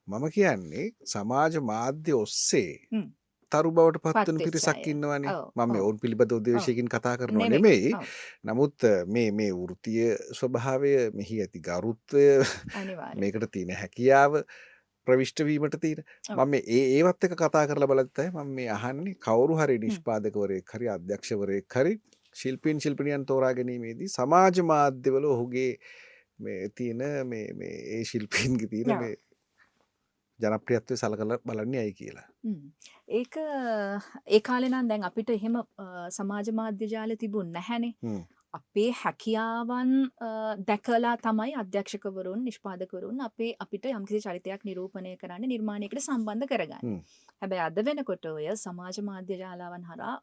මම කියන්නේ සමාජ මාධ්‍ය ඔස්සේ තරු බවට පත්වන පිරිසක් ඉන්නවනේ. මම මේ ඔවුන් පිළිබඳව උදේශයකින් කතා කරනවා නෙමෙයි. නමුත් මේ වෘත්තීය ස්වභාවය මෙහි ඇති ගරුත්වය මේකට තියෙන හැකියාව ප්‍රවිෂ්ඨ වීමට තියෙන මම ඒවත් එක කතා කරලා බලද්දී මම මේ අහන්නේ කවුරු හරි නිෂ්පාදකවරයෙක් හරි අධ්‍යක්ෂවරයෙක් හරි ශිල්පීන් ශිල්පිනියන් තෝරා ගැනීමේදී සමාජ මාධ්‍යවල ඔහුගේ මේ තියෙන මේ ඒ ශිල්පීන්ගේ තියෙන මේ ජනප්‍රියත්වය සලකලා බලන්නේ ඇයි කියලා. ඒක ඒ කාලේ නම් දැන් අපිට එහෙම සමාජ මාධ්‍ය ජාල තිබුණ නැහැනේ. අපේ හැකියාවන් දැකලා තමයි අධ්‍යක්ෂකවරුන් නිෂ්පාදකවරුන් අපිට යම්කිසි චරිතයක් නිරූපණය කරන්න නිර්මාණයකට සම්බන්ධ කරගන්නේ. හැබැයි අද වෙනකොට ඔය සමාජ මාධ්‍ය ජාලාවන් හරහා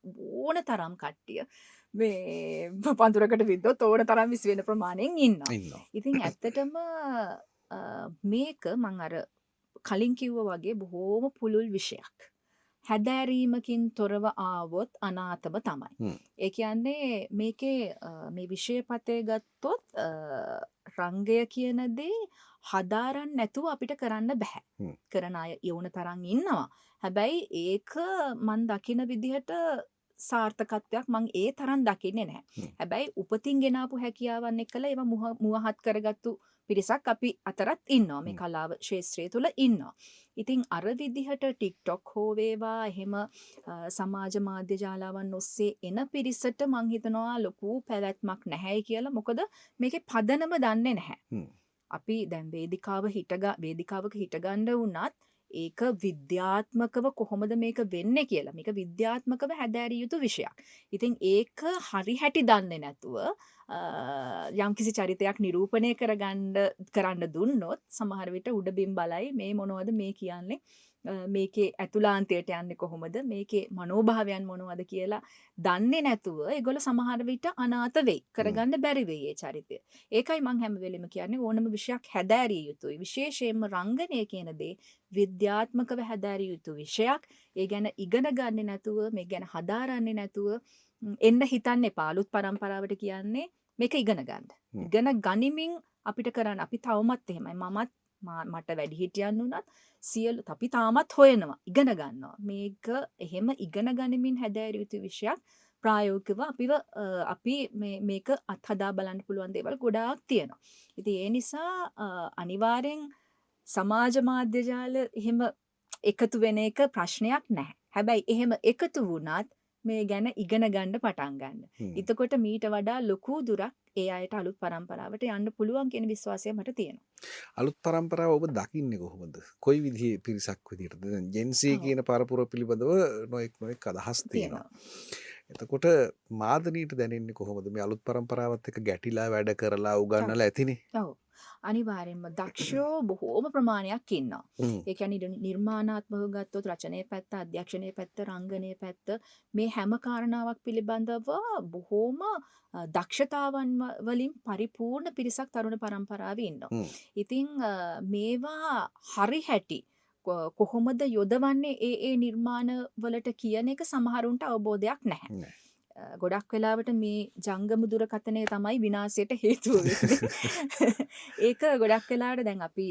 ඕන තරම් කට්ටිය මේ පඳුරකට විද්දොත් ඕන තරම් විසි වෙන ප්‍රමාණයෙන් ඉන්නවා. ඉතින් ඇත්තටම මේක මං අර කලින් කිව්වා වගේ බොහෝම පුළුල් විෂයක්. හැදෑරීමකින් තොරව ආවොත් අනාතම තමයි. හ්ම්. ඒ කියන්නේ මේකේ මේ විෂය පතේ ගත්තොත් රංගය කියන දේ හදාරන්න නැතුව අපිට කරන්න බෑ. හ්ම්. කරන අය යොවුන තරම් ඉන්නවා. හැබැයි ඒක මන් දකින විදිහට සාර්ථකත්වයක් මං ඒ තරම් දකින්නේ නැහැ. හ්ම්. හැබැයි උපතින් ගෙනාපු හැකියාවන් එක්කලා ඒවා මුවහත් කරගත්තු පිරිසක් අපි අතරත් ඉන්නවා. මේ හ්ම්. කලාව ක්ෂේත්‍රය තුළ ඉන්නවා. ඉතින් අර විදිහට TikTok හෝ වේවා එහෙම සමාජ මාධ්‍ය ජාලාවන් ඔස්සේ එන පිරිසට මං හිතනවා ලොකු පැවැත්මක් නැහැයි කියලා. මොකද මේකේ පදනම දන්නේ නැහැ. හ්ම්. අපි දැන් වේදිකාවක හිටගන්න වුණත් ඒක විද්‍යාත්මකව කොහොමද මේක වෙන්නේ කියලා. මේක විද්‍යාත්මකව හැදෑරිය යුතු විෂයක්. ඉතින් ඒක හරි හැටි දන්නේ නැතුව යම්කිසි චරිතයක් නිරූපණය කරන්න දුන්නොත් සමහර විට උඩබිම් බලයි මේ මොනවද මේ කියන්නේ, මේකේ ඇතුළාන්තයට යන්නේ කොහොමද, මේකේ මනෝභාවයන් මොනවද කියලා දන්නේ නැතුව ඒගොල්ලෝ සමහර විට අනාථ වෙයි. කරගන්න බැරි වෙයි ඒ චරිතය. ඒකයි මං හැම වෙලෙම කියන්නේ ඕනම විෂයක් හැදෑරිය යුතුයි. විශේෂයෙන්ම රංගනය කියන දේ විද්‍යාත්මකව හැදෑරිය යුතු විෂයක්. ඒ ගැන ඉගෙන ගන්නේ නැතුව, මේ ගැන හදාරන්නේ නැතුව එන්න හිතන්න එපා. අලුත් පරම්පරාවට කියන්නේ මේක ඉගෙන ගන්න. හ්ම්. ඉගෙන ගනිමින් අපිට කරන්න. අපි තවමත් එහෙමයි. මට වැඩිහිටියන් වුණත් සියලු අපි තාමත් හොයනවා, ඉගෙන ගන්නවා. මේක එහෙම ඉගෙන ගනිමින් හැදෑරිය යුතු විෂයක්. ප්‍රායෝගිකව අපි මේක අත්හදා බලන්න පුළුවන් දේවල් ගොඩාක් තියෙනවා. ඉතින් ඒ නිසා අනිවාර්යෙන් සමාජ මාධ්‍ය ජාල එහෙම එකතු වෙන එක ප්‍රශ්නයක් නැහැ. හැබැයි එහෙම එකතු වුණත් මේ ගැන ඉගෙන ගන්න පටන් ගන්න. හ්ම්. එතකොට මීට වඩා ලොකු දුරක් ඒ අයට අලුත් පරම්පරාවට යන්න පුළුවන් කියන විශ්වාසය මට තියෙනවා. අලුත් පරම්පරාව ඔබ දකින්නේ කොහොමද? කොයි විදිහේ පිරිසක් විදිහටද? දැන් Gen Z ඔව්. කියන පරපුර පිළිබඳව නොඑක් අදහස් තියෙනවා. එතකොට මාදනීට දැනෙන්නේ කොහොමද? මේ අලුත් පරම්පරාවත් එක්ක ගැටිලා වැඩ කරලා උගන්නලා ඇතිනේ. ඔව්. අනිවාර්යෙන්ම දක්ෂෝ බොහෝම ප්‍රමාණයක් ඉන්නවා. හ්ම්. ඒ කියන්නේ නිර්මාණාත්මකව ගත්තොත් රචනයේ පැත්ත, අධ්‍යක්ෂණයේ පැත්ත, රංගනයේ පැත්ත මේ හැම කාරණාවක් පිළිබඳව බොහෝම දක්ෂතාවන් වලින් පරිපූර්ණ පිරිසක් තරුණ පරම්පරාවේ ඉන්නවා. හ්ම්. ඉතින් මේවා හරි හැටි කොහොමද යොදවන්නේ ඒ නිර්මාණ වලට කියන එක සමහරුන්ට අවබෝධයක් නැහැ. නෑ. ගොඩක් වෙලාවට මේ ජංගම දුරකථනය තමයි විනාශයට හේතුව වෙන්නේ. ඒක ගොඩක් වෙලාවට දැන් අපි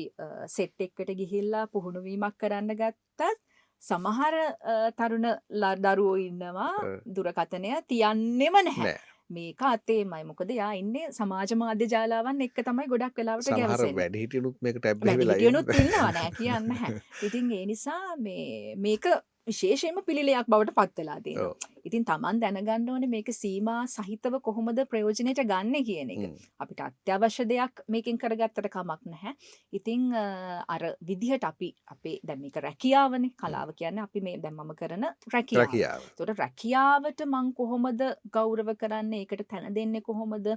සෙට් එකකට ගිහිල්ලා පුහුණුවීමක් කරන්න ගත්තත් සමහර තරුණ දරුවෝ ඉන්නවා දුරකථනය තියන්නෙම නැහැ. නෑ. මේක අතේමයි. මොකද යා ඉන්නේ සමාජ මාධ්‍ය ජාලාවන් එක්ක තමයි ගොඩක් වෙලාවට සමහර ගැවසෙන්නේ. වැඩිහිටියනුත් මේකට ඇබ්බැහි වෙලා වැඩිහිටියනුත් ඉන්නේ. ඉන්නවා නෑ කියන්න නැහැ. ඉතින් ඒ නිසා මේක විශේෂයෙන්ම පිළිලයක් බවට පත් වෙලා තියෙනවා. ඔව්. ඉතින් Taman දැනගන්න ඕනේ මේක සීමා සහිතව කොහොමද ප්‍රයෝජනෙට ගන්න කියන එක. හ්ම්. අපිට අත්‍යවශ්‍ය දෙයක් මේකෙන් කරගත්තට කමක් නැහැ. ඉතින් අර විදිහට අපි අපේ දැන් මේක රැකියාවනේ. කලාව කියන්නේ අපි මේ දැන් මම කරන රැකියාව. රැකියාව. ඒතකොට රැකියාවට මං කොහොමද ගෞරව කරන්නේ? ඒකට තැන දෙන්නේ කොහොමද?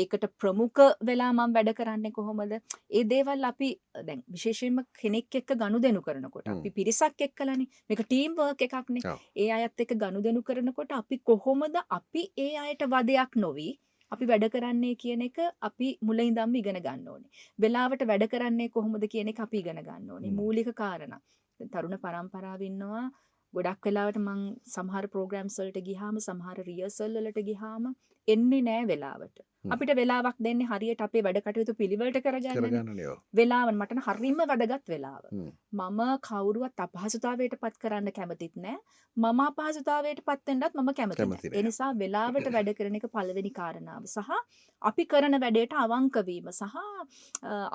ඒකට ප්‍රමුඛ වෙලා මං වැඩ කරන්නේ කොහොමද? ඒ දේවල් අපි දැන් විශේෂයෙන්ම කෙනෙක් එක්ක ගනුදෙනු කරනකොට අපි පිරිසක් එක්කලානේ. මේක ටීම් වර්ක් එකක්නේ. ඔව්. ඒ අයත් එක්ක ගනුදෙනු කරනකොට අපි කොහොමද අපි ඒ අයට වදයක් නොවි අපි වැඩ කරන්නේ කියන එක අපි මුල ඉඳන්ම ඉගෙන ගන්න ඕනේ. වෙලාවට වැඩ කරන්නේ කොහොමද කියන එක අපි ඉගෙන ගන්න ඕනේ. මූලික කාරණා. තරුණ පරම්පරාව ඉන්නවා. ගොඩක් වෙලාවට මං සමහර ප්‍රෝග්‍රෑම්ස් වලට ගියාම සමහර රිහර්සල් වලට ගියාම එන්නේ නෑ වෙලාවට. අපිට වෙලාවක් දෙන්නේ හරියට අපේ වැඩ කටයුතු පිළිවෙලට කරගන්නනේ. කරගන්නනේ. ඔව්. වෙලාව මට නම් හරිම වැදගත් වෙලාව. හ්ම්. මම කවුරුවත් අපහසුතාවයට පත් කරන්න කැමතිත් නෑ. මම අපහසුතාවයට පත් වෙන්නත් මම කැමති කැමති නෑ. නෑ. ඒ නිසා වෙලාවට වැඩ කරන එක පළවෙනි කාරණාව. සහ අපි කරන වැඩේට අවංක වීම සහ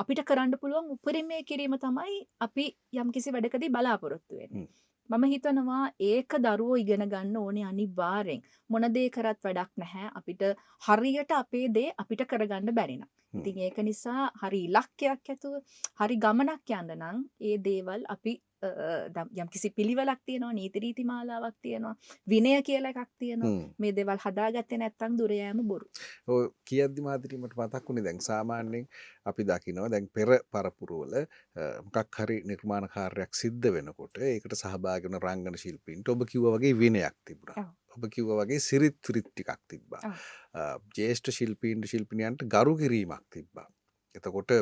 අපිට කරන්න පුළුවන් උපරිමයේ කිරීම තමයි අපි යම්කිසි වැඩකදී බලාපොරොත්තු වෙන්නේ. මම හිතනවා ඒක දරුවෝ ඉගෙන ගන්න ඕනේ අනිවාර්යෙන්. මොන දේ කරත් වැඩක් නැහැ. අපිට හරියට අපේ දේ අපිට කරගන්න බැරි නම්. ඉතින් ඒක නිසා හරි ඉලක්කයක් ඇතුව හරි ගමනක් යන්න නම් ඒ දේවල් අපි යම්කිසි පිළිවෙලක් තියෙනවා, නීති රීති මාලාවක් තියෙනවා, විනය කියලා එකක් තියෙනවා. හ්ම්. මේ දේවල් හදාගත්තේ නැත්නම් දුර යෑම බොරු. ඔය කියද්දි මාදිරි මට මතක් වුණේ දැන් සාමාන්‍යයෙන් අපි දකිනවා දැන් පෙර පරපුරවල මොකක් හරි නිර්මාණ කාර්යයක් සිද්ධ වෙනකොට ඒකට සහභාගී වෙන රංගන ශිල්පීන්ට ඔබ කිව්වා වගේ විනයක් තිබුණා. ඔබ කිව්වා වගේ සිරිත් ටිකක් තිබ්බා. ජ්‍යෙෂ්ඨ ශිල්පීන්ට ශිල්පිනියන්ට ගරු කිරීමක් තිබ්බා. එතකොට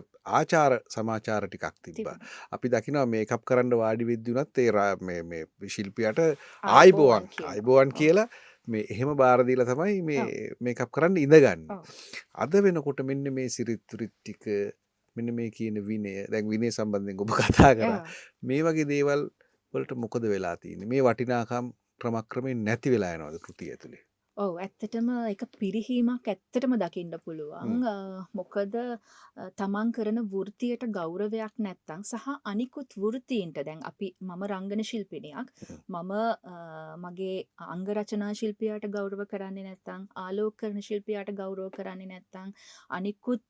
ආචාර සමාචාර ටිකක් තිබ්බා. තිබුණා. අපි දකිනවා මේකප් කරන්න වාඩි වෙද්දී උනත් මේ ශිල්පියාට ආයිබෝවන් කියනවා. ආයිබෝවන් ඔව්. කියලා මේ එහෙම බාර දීලා තමයි මේ ඔව්. මේකප් කරන්න ඉඳගන්නේ. ඔව්. අද වෙනකොට මෙන්න මේ සිරිත් විරිත් ටික මෙන්න මේ කියන විනය දැන් විනය සම්බන්ධයෙන් ඔබ කතා කරා. ඔව්. මේ වගේ දේවල් වලට මොකද වෙලා තියෙන්නේ? මේ වටිනාකම් ක්‍රමක්‍රමයෙන් නැති වෙලා යනවාද කෘතිය ඇතුලේ? ඔව් ඇත්තටම එක පිරිහීමක් ඇත්තටම දකින්න පුළුවන්. මොකද තමන් කරන වෘත්තියට ගෞරවයක් නැත්තම් සහ අනිකුත් වෘත්තීන්ට දැන් මම රංගන ශිල්පිනියක්. මම මගේ අංග රචනා ශිල්පියාට ගෞරව කරන්නේ නැත්තම් ආලෝකකරණ ශිල්පියාට ගෞරව කරන්නේ නැත්තම් අනිකුත්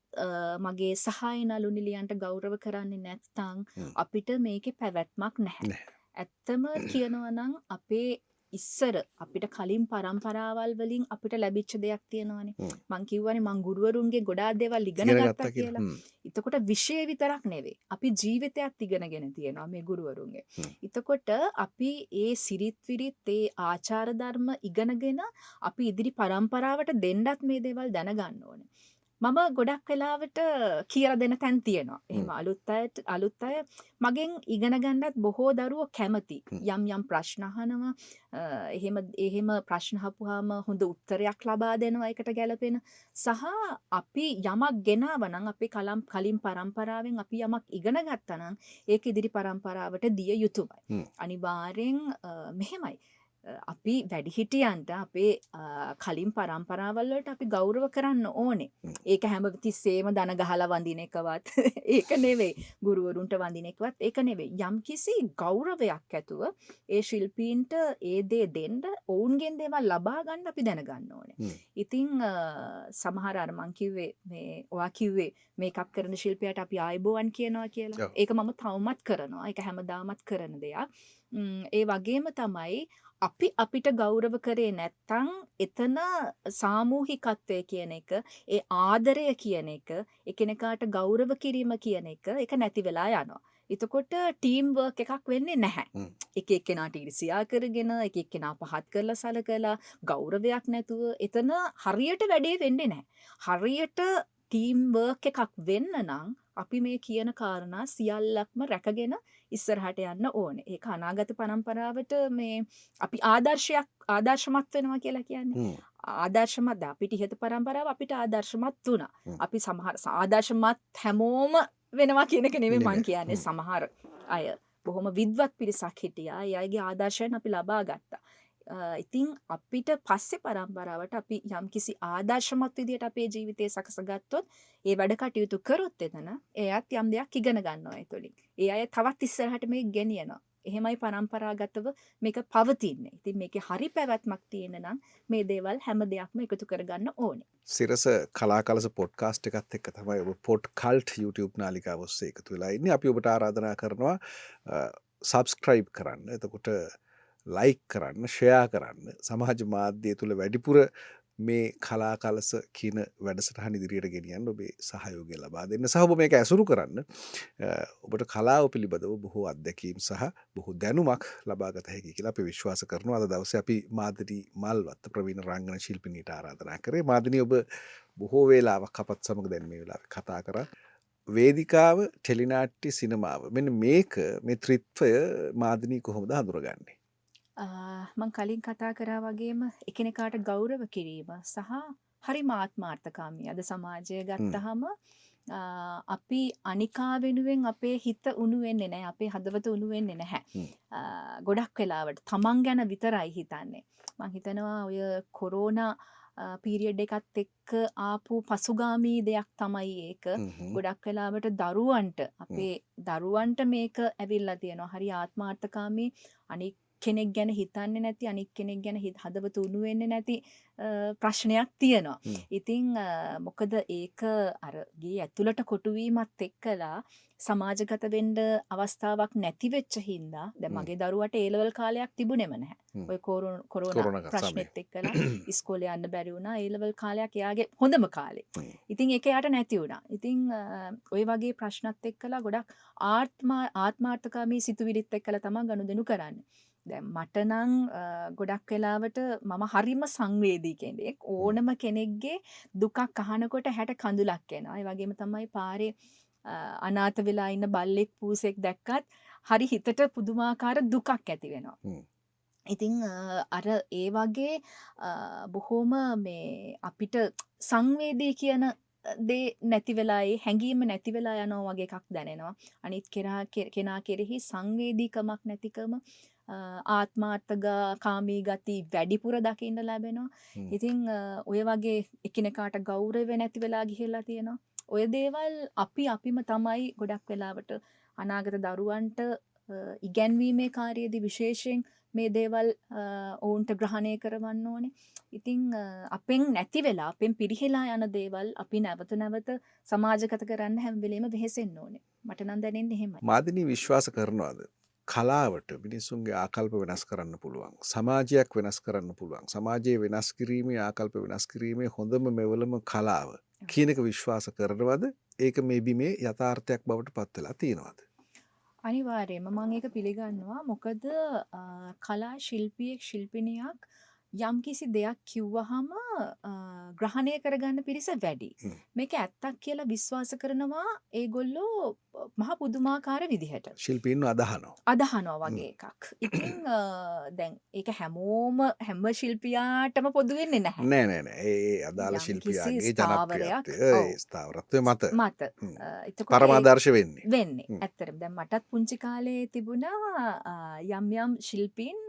මගේ සහාය නළු නිලියන්ට ගෞරව කරන්නේ නැත්තම් අපිට මේකේ පැවැත්මක් නැහැ. ඇත්තම කියනවා නම් අපේ ඉස්සර අපිට කලින් පරම්පරාවල් වලින් අපිට ලැබිච්ච දෙයක් තියෙනවානේ. මං කිව්වනේ මං ගුරුවරුන්ගේ ගොඩාක් දේවල් ඉගෙන ගත්තා කියලා. එතකොට විෂය විතරක් නෙවෙයි. අපි ජීවිතයත් ඉගෙනගෙන තියෙනවා මේ ගුරුවරුන්ගේ. එතකොට අපි ඒ සිරිත් විරිත් ඒ ආචාර ධර්ම ඉගෙනගෙන අපි ඉදිරි පරම්පරාවට දෙන්නත් මේ දේවල් දැනගන්න ඕනේ. මම ගොඩක් වෙලාවට කියලා දෙන තැන් තියෙනවා. එහෙම අලුත් අය මගෙන් ඉගෙන ගන්නත් බොහෝ දරුවෝ කැමති. යම් යම් ප්‍රශ්න අහනවා. එහෙම ප්‍රශ්න අහපුවාම හොඳ උත්තරයක් ලබා දෙනවා ඒකට ගැලපෙන. සහ අපි යමක් ගෙනාව නම් අපේ කලින් පරම්පරාවෙන් අපි යමක් ඉගෙන ගත්තා නම් ඒක ඉදිරි පරම්පරාවට දිය යුතුයයි. අනිවාර්යෙන් මෙහෙමයි. අපි වැඩිහිටියන්ට අපේ කලින් පරම්පරාවල් වලට අපි ගෞරව කරන්න ඕනේ. ඒක හැම තිස්සෙම දන ගහලා වඳින එකවත් ඒක නෙවෙයි. ගුරුවරුන්ට වඳින එකවත් ඒක නෙවෙයි. යම්කිසි ගෞරවයක් ඇතුව ඒ ශිල්පීන්ට ඒ දේ දෙන්න ඔවුන්ගෙන් දේවල් ලබා ගන්න අපි දැනගන්න ඕනේ. ඉතින් සමහර අර මං කිව්වේ මේ ඔයා කිව්වේ මේකප් කරන ශිල්පියාට අපි ආයිබෝවන් කියනවා කියලා. ඒක මම තවමත් කරනවා. ඒක හැමදාමත් කරන දෙයක්. ඒ වගේම තමයි අපි අපිට ගෞරව කරේ නැත්තම් එතන සාමූහිකත්වය කියන එක ඒ ආදරය කියන එක එකිනෙකාට ගෞරව කිරීම කියන එක නැති වෙලා යනවා. එතකොට ටීම් වර්ක් එකක් වෙන්නේ නැහැ. එක එක්කෙනාට ඊර්ෂ්‍යා කරගෙන එක එක්කෙනා පහත් කරලා සලකලා ගෞරවයක් නැතුව එතන හරියට වැඩේ වෙන්නේ නැහැ. හරියට ටීම් වර්ක් එකක් වෙන්න නම් අපි මේ කියන කාරණා සියල්ලක්ම රැකගෙන ඉස්සරහට යන්න ඕනේ. ඒක අනාගත පරම්පරාවට මේ අපි ආදර්ශමත් වෙනවා කියලා කියන්නේ. ආදර්ශමත් අපිට ඉහත පරම්පරාව අපිට ආදර්ශමත් වුණා. අපි සමහර ආදර්ශමත් හැමෝම වෙනවා කියන එක නෙමෙයි මං කියන්නේ. සමහර අය බොහොම විද්වත් පිරිසක් හිටියා. ඒ අයගේ ආදර්ශයන් අපි ලබා ගත්තා. ඉතින් අපිට පස්සේ පරම්පරාවට අපි යම්කිසි ආදර්ශමත් විදියට අපේ ජීවිතය සකසගත්තොත් ඒ වැඩ කටයුතු කරොත් එතන එයාත් යම් දෙයක් ඉගෙන ගන්නවා ඒ තුළින්. ඒ අය තවත් ඉස්සරහට මේක ගෙනියනවා. එහෙමයි පරම්පරාගතව මේක පවතින්නේ. ඉතින් මේකේ හරි පැවැත්මක් තියෙන නම් මේ දේවල් හැම දෙයක්ම එකතු කරගන්න ඕනේ. සිරස කලාකලස පොඩ්කාස්ට් එකත් එක්ක තමයි ඔබ පොඩ්කල්ට් YouTube නාලිකාව ඔස්සේ එකතු වෙලා ඉන්නේ. අපි ඔබට ආරාධනා කරනවා සබ්ස්ක්‍රයිබ් කරන්න. එතකොට ලයික් කරන්න, ෂෙයා කරන්න. සමාජ මාධ්‍ය තුල වැඩිපුර මේ කලාකලස කියන වැඩසටහන ඉදිරියට ගෙනියන්න ඔබේ සහයෝගය ලබා දෙන්න. සහ ඔබ මේක ඇසුරු කරන්න. ඔබට කලාව පිළිබඳව බොහෝ අත්දැකීම් සහ බොහෝ දැනුමක් ලබා ගත හැකි කියලා අපි විශ්වාස කරනවා. අද දවසේ අපි මාදිනී මල්වත්ත ප්‍රවීණ රංගන ශිල්පිනියට ආරාධනා කරේ. මාදිනී ඔබ බොහෝ වේලාවක් අපත් සමග දැන් මේ වෙලාවේ කතා කරා. වේදිකාව, ටෙලිනාට්‍ය, සිනමාව. මෙන්න මේ ත්‍රිත්වය මාදිනී කොහොමද හඳුනගන්නේ? මං කලින් කතා කරා වගේම එකිනෙකාට ගෞරව කිරීම සහ හරි ආත්මාර්ථකාමී. අද සමාජය ගත්තහම අපි අනිකා වෙනුවෙන් අපේ හිත උණු වෙන්නේ නැහැ. අපේ හදවත උණු වෙන්නේ නැහැ. ගොඩක් වෙලාවට තමන් ගැන විතරයි හිතන්නේ. මං හිතනවා ඔය කොරෝනා පීරියඩ් එකත් එක්ක ආපු පසුගාමී දෙයක් තමයි ඒක. ගොඩක් වෙලාවට අපේ දරුවන්ට මේක ඇවිල්ලා තියෙනවා. හරි ආත්මාර්ථකාමී අනික් කෙනෙක් ගැන හිතන්නේ නැති අනික් කෙනෙක් ගැන හදවත උණු වෙන්නේ නැති ප්‍රශ්නයක් තියෙනවා. ඉතින් මොකද ඒක අර ගේ ඇතුළට කොටු වීමත් එක්කලා සමාජගත වෙන්න අවස්ථාවක් නැති වෙච්ච හින්දා දැන් මගේ දරුවට A level කාලයක් තිබුණෙම නැහැ. ඔය කොරෝනා ප්‍රශ්නෙත් එක්කලා ඉස්කෝලේ යන්න බැරි වුණා. A level කාලයක් එයාගේ හොඳම කාලේ. ඉතින් ඒක එයාට නැති වුණා. ඉතින් ওই වගේ ප්‍රශ්නත් එක්කලා ගොඩක් ආත්මාර්ථකාමී සිතුවිලිත් එක්කලා තමයි ගනුදෙනු කරන්නේ. දැන් මට නම් ගොඩක් වෙලාවට මම හරිම සංවේදී කෙනෙක්. ඕනම කෙනෙක්ගේ දුකක් අහනකොට හැට කඳුලක් එනවා. ඒ වගේම තමයි පාරේ අනාථ වෙලා ඉන්න බල්ලෙක් පූසෙක් දැක්කත් හරි හිතට පුදුමාකාර දුකක් ඇති වෙනවා. ඉතින් අර ඒ වගේ බොහොම මේ අපිට සංවේදී කියන දේ නැති වෙලා ඒ හැඟීම නැති වෙලා යනවා වගේ එකක් දැනෙනවා. අනිත් කෙනා කෙරෙහි සංවේදීකමක් නැතිකම කාමී ගති වැඩිපුර දකින්න ලැබෙනවා. ඉතින් ඔය වගේ එකිනෙකාට ගෞරවය නැති වෙලා ගිහිල්ලා තියෙනවා. ඔය දේවල් අපිම තමයි ගොඩක් වෙලාවට අනාගත දරුවන්ට ඉගැන්වීමේ කාර්යයේදී විශේෂයෙන් මේ දේවල් ඔවුන්ට ග්‍රහණය කරවන්න ඕනේ. ඉතින් අපෙන් නැති වෙලා අපෙන් පිරිහිලා යන දේවල් අපි නැවත නැවත සමාජගත කරන්න හැම වෙලෙම වෙහෙසෙන්න ඕනේ. මට නම් දැනෙන්නේ එහෙමයි. මාදිනී විශ්වාස කරනවාද කලාවට මිනිසුන්ගේ ආකල්ප වෙනස් කරන්න පුළුවන්. සමාජයක් වෙනස් කරන්න පුළුවන්. සමාජයේ වෙනස් කිරීමේ ආකල්ප වෙනස් කිරීමේ හොඳම මෙවලම කලාව කියන එක විශ්වාස කරනවද? ඒක මේබි මේ යථාර්ථයක් බවට පත් වෙලා තියෙනවද? අනිවාර්යයෙන්ම මම ඒක පිළිගන්නවා. මොකද කලා ශිල්පියෙක් ශිල්පිනියක් යම්කිසි දෙයක් කිව්වහම ග්‍රහණය කරගන්න පිරිස වැඩි. මේක ඇත්තක් කියලා විශ්වාස කරනවා ඒගොල්ලෝ මහ පුදුමාකාර විදිහට. ශිල්පීන්ව අදහනවා වගේ එකක්. ඉතින් දැන් ඒක හැම ශිල්පියාටම පොදු වෙන්නේ නැහැ. නෑ. ඒ අදාළ ශිල්පියාගේ ජනප්‍රියත්වය ස්ථාවරත්වය මත එතකොට පරමාදර්ශ වෙන්නේ. ඇත්තටම දැන් මටත් පුංචි කාලේ තිබුණා යම් ශිල්පීන්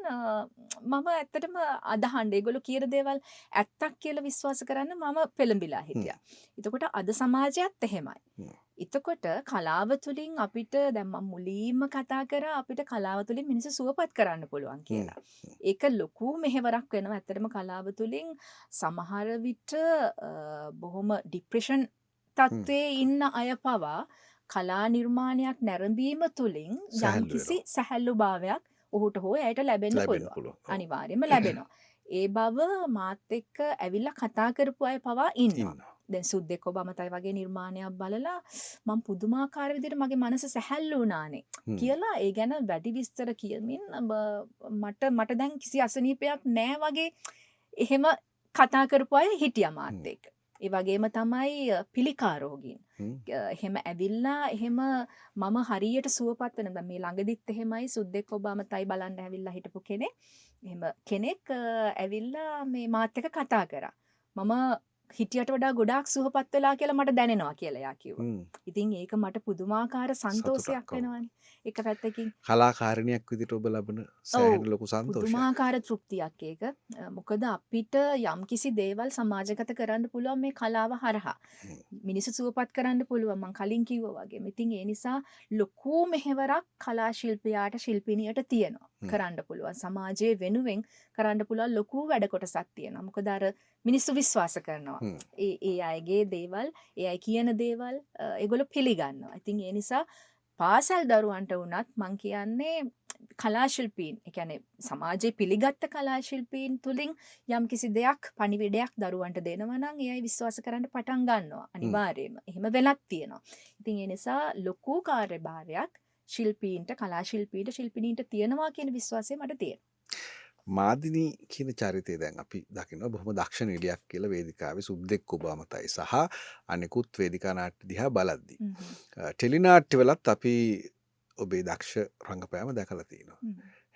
මම ඇත්තටම අදහන්න ඒගොල්ලෝ කියන දේවල් ඇත්තක් කියලා විශ්වාස කරන්න මම පෙළඹිලා හිටියා. එතකොට අද සමාජයත් එහෙමයි. එතකොට කලාව තුළින් අපිට දැන් මම මුලින්ම කතා කරා අපිට කලාව තුළින් මිනිස්සු සුවපත් කරන්න පුළුවන් කියලා. ඒක ලොකු මෙහෙවරක් වෙනවා. ඇත්තටම කලාව තුළින් සමහර විට බොහොම ડિප්‍රෙෂන් තත්ත්වයේ ඉන්න අය පවා කලා නිර්මාණයක් නැරඹීම තුළින් යම්කිසි සැහැල්ලු භාවයක් ඔහුට හෝ ඇයට ලැබෙන්න පුළුවන්. අනිවාර්යයෙන්ම ලැබෙනවා. ඒ බව මාත් එක්ක ඇවිල්ලා කතා කරපු අය පවා ඉන්නවා. දැන් සුද්දෙක් ඔබ අමතයි වගේ නිර්මාණයක් බලලා මම පුදුමාකාර විදිහට මගේ මනස සැහැල්ලු වුණානේ කියලා ඒ ගැන වැඩි විස්තර කියමින් මට දැන් කිසි අසනීපයක් නෑ වගේ එහෙම කතා කරපු අය හිටියා මාත් එක්ක. ඒ වගේම තමයි පිළිකා රෝගීන්. එහෙම ඇවිල්ලා එහෙම මම හරියට සුවපත් වෙන මේ ළඟදිත් එහෙමයි සුද්දෙක් ඔබ අමතයි බලන්න ඇවිල්ලා හිටපු කෙනෙක්. එහෙම කෙනෙක් ඇවිල්ලා මේ මාත් එක්ක කතා කරා. මම හිටියට වඩා ගොඩාක් සුවපත් වෙලා කියලා මට දැනෙනවා කියලා එයා කිව්වා. ඉතින් ඒක මට පුදුමාකාර සන්තෝෂයක් වෙනවානේ. එක පැත්තකින් කලාකාරිනියක් විදිහට ඔබ ලබන සෑහෙන ලොකු සන්තෝෂයක්. පුදුමාකාර තෘප්තියක් ඒක. මොකද අපිට යම්කිසි දේවල් සමාජගත කරන්න පුළුවන් මේ කලාව හරහා. මිනිස්සු සුවපත් කරන්න පුළුවන් මං කලින් කිව්වා වගේ. ඉතින් ඒ නිසා ලොකු මෙහෙවරක් කලා ශිල්පියාට ශිල්පිනියට තියෙනවා. කරන්න පුළුවන්. සමාජයේ වෙනුවෙන් කරන්න පුළුවන් ලොකු වැඩ කොටසක් තියෙනවා. මොකද අර මිනිස්සු විශ්වාස කරනවා. ඒ අයගේ දේවල්, ඒ අය කියන දේවල් ඒගොල්ලෝ පිළිගන්නවා. ඉතින් ඒ නිසා පාසල් දරුවන්ට වුණත් මං කියන්නේ කලා ශිල්පීන්, ඒ කියන්නේ සමාජයේ පිළිගත්ත කලා ශිල්පීන් තුලින් යම්කිසි දෙයක් පණිවිඩයක් දරුවන්ට දෙනවා නම් ඒ අය විශ්වාස කරන්න පටන් ගන්නවා. අනිවාර්යයෙන්ම. එහෙම වෙලක් තියෙනවා. ඉතින් ඒ නිසා ලොකු කාර්යභාරයක් ශිල්පීන්ට, කලා ශිල්පීන්ට, ශිල්පිනීන්ට තියෙනවා කියන විශ්වාසය මට තියෙනවා. මාදිනී කියන චරිතය දැන් අපි දකිනවා බොහොම දක්ෂ නිලියක් කියලා වේදිකාවේ සුද්දෙක් ඔබ අමතයි සහ අනෙකුත් වේදිකා නාට්‍ය දිහා බලද්දි. ටෙලි නාට්‍ය වලත් අපි ඔබේ දක්ෂ රංගපෑම දැකලා තියෙනවා.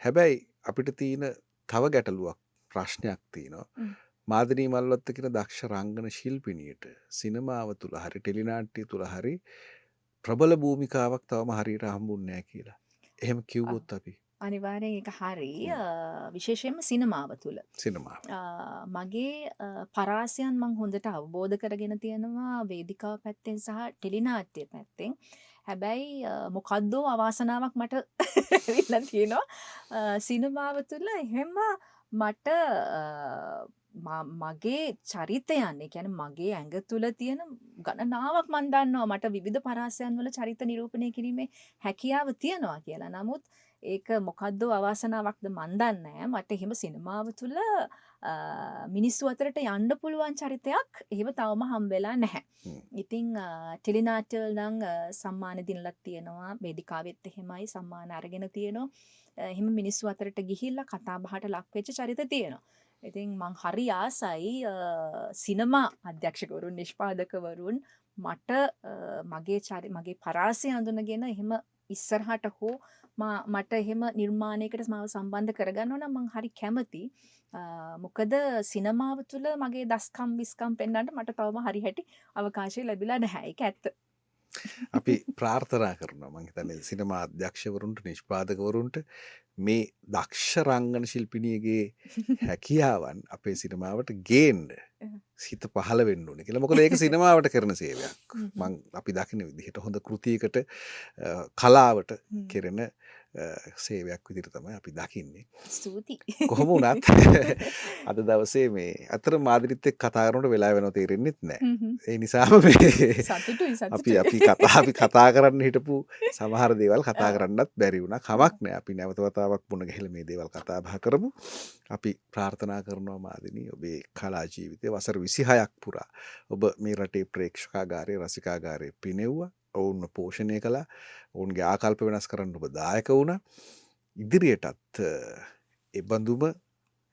හැබැයි අපිට තියෙන තව ගැටලුවක් ප්‍රශ්නයක් තියෙනවා. මාදිනී මල්වත්ත කියන දක්ෂ රංගන ශිල්පිනියට සිනමාව තුල හරි ටෙලි නාට්‍ය තුල හරි ප්‍රබල භූමිකාවක් තවම හරියට හම්බුන්නේ නැහැ කියලා. එහෙම කිව්වොත් අපි අනිවාර්යෙන් ඒක හරි. විශේෂයෙන්ම සිනමාව තුළ. මගේ පරාසයන් මං හොඳට අවබෝධ කරගෙන තියෙනවා වේදිකාව පැත්තෙන් සහ ටෙලි නාට්‍ය පැත්තෙන්. හැබැයි මොකද්දෝ අවාසනාවක් මට ඇවිල්ලා තියෙනවා. සිනමාව තුළ එහෙම මට මගේ චරිතයන්, ඒ කියන්නේ මගේ ඇඟ තුල තියෙන ගණනාවක් මන් දන්නවා මට විවිධ පරාසයන් වල චරිත නිරූපණය කිරීමේ හැකියාව තියෙනවා කියලා. නමුත් ඒක මොකක්ද අවාසනාවක්ද මන් දන්නේ නැහැ. මට එහෙම සිනමාව තුළ මිනිස්සු අතරට යන්න පුළුවන් චරිතයක් එහෙම තවම හම්බෙලා නැහැ. ඉතින් ටෙලිනාට්‍යවල නම් සම්මාන දිනලක් තියෙනවා. වේදිකාවෙත් එහෙමයි සම්මාන අරගෙන තියෙනවා. එහෙම මිනිස්සු අතරට ගිහිල්ලා කතා බහට ලක් වෙච්ච චරිත තියෙනවා. ඉතින් මං හරි ආසයි සිනමා අධ්‍යක්ෂකවරුන් නිෂ්පාදකවරුන් මට මගේ පරාසය අඳුනගෙන එහෙම ඉස්සරහට හෝ මට එහෙම නිර්මාණයකට මාව සම්බන්ධ කරගන්නවා නම් මං හරි කැමති. මොකද සිනමාව තුළ මගේ දස්කම් විස්කම් පෙන්වන්න මට තවම හරි හැටි අවකාශය ලැබිලා නැහැ. ඒක ඇත්ත. අපි ප්‍රාර්ථනා කරනවා මං හිතන්නේ සිනමා අධ්‍යක්ෂකවරුන්ට නිෂ්පාදකවරුන්ට මේ දක්ෂ රංගන ශිල්පිනියගේ හැකියාවන් අපේ සිනමාවට ගේන්න සිත පහළ වෙන්න ඕනේ කියලා. මොකද ඒක සිනමාවට කරන සේවයක්. මං අපි දකින විදිහට හොඳ කෘතියකට කලාවට කෙරෙන සේවයක් විදිහට තමයි අපි දකින්නේ. ස්තුතියි. කොහොම වුණත් අද දවසේ මේ අතර මාදිරිත් එක්ක කතා කරනකොට වෙලා වෙනව තේරෙන්නෙත් නැහැ. ඒ නිසාම මේ අපි කතා කරන්න හිටපු සමහර දේවල් කතා කරන්නත් බැරි වුණා. කමක් නැහැ. අපි නැවත වතාවක් මුණ ගැහිලා මේ දේවල් කතා බහ කරමු. අපි ප්‍රාර්ථනා කරනවා මාදිනී ඔබේ කලා ජීවිතය වසර 26ක් පුරා ඔබ මේ රටේ ප්‍රේක්ෂකාගාරයේ රසිකාගාරයේ පිනෙව්වා. ඔවුන්ව පෝෂණය කළා. ඔවුන්ගේ ආකල්ප වෙනස් කරන්න ඔබ දායක වුණා. ඉදිරියටත් එබඳුම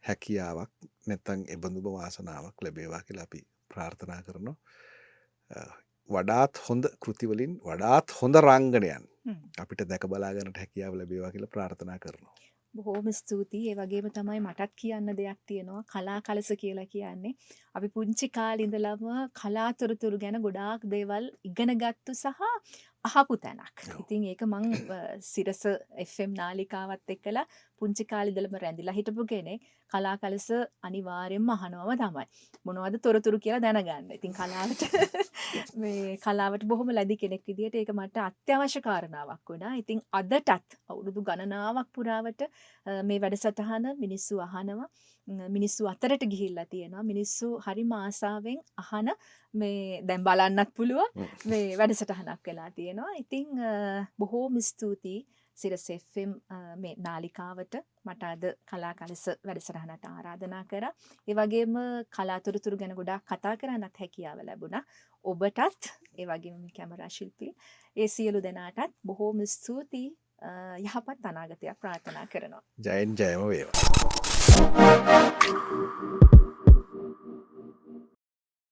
හැකියාවක් නැත්නම් එබඳුම වාසනාවක් ලැබේවා කියලා අපි ප්‍රාර්ථනා කරනවා. වඩාත් හොඳ කෘතිවලින් වඩාත් හොඳ රංගනයන් අපිට දැක බලා ගන්නට හැකියාව ලැබේවා කියලා ප්‍රාර්ථනා කරනවා. බොහෝම ස්තුතියි. ඒ වගේම තමයි මටත් කියන්න දෙයක් තියෙනවා. කලා කලස කියලා කියන්නේ අපි පුංචි කාලේ ඉඳලම කලාතුරතුරු ගැන ගොඩාක් දේවල් ඉගෙන ගත්තු සහ අහපු තැනක්. ඉතින් ඒක මං සිරස FM නාලිකාවත් එක්කලා පුංචි කාලේ ඉඳලම රැඳිලා හිටපු කෙනෙක්. කලා කලස අනිවාර්යෙන්ම අහනවම තමයි. මොනවද තොරතුරු කියලා දැනගන්න. ඉතින් කලාවට බොහොම ලැබි කෙනෙක් විදිහට ඒක මට අත්‍යවශ්‍ය කාරණාවක් වුණා. ඉතින් අදටත් අවුරුදු ගණනාවක් පුරාවට මේ වැඩසටහන මිනිස්සු අහනවා. මිනිස්සු අතරට ගිහිල්ලා තියෙනවා. මිනිස්සු හරිම ආසාවෙන් අහන මේ දැන් බලන්නත් පුළුවන් මේ වැඩසටහනක් වෙලා තියෙනවා. ඉතින් බොහෝම ස්තුතියි සිරස FM මේ නාලිකාවට මට අද කලා කලස වැඩසටහනට ආරාධනා කරා. ඒ වගේම කලාතුරතුරු ගැන ගොඩාක් කතා කරන්නත් හැකියාව ලැබුණා. ඔබටත් ඒ වගේම කැමරා ශිල්පී ඒ සියලු දෙනාටත් බොහෝම ස්තුතියි. යහපත් අනාගතයක් ප්‍රාර්ථනා කරනවා. ජයෙන් ජයම වේවා.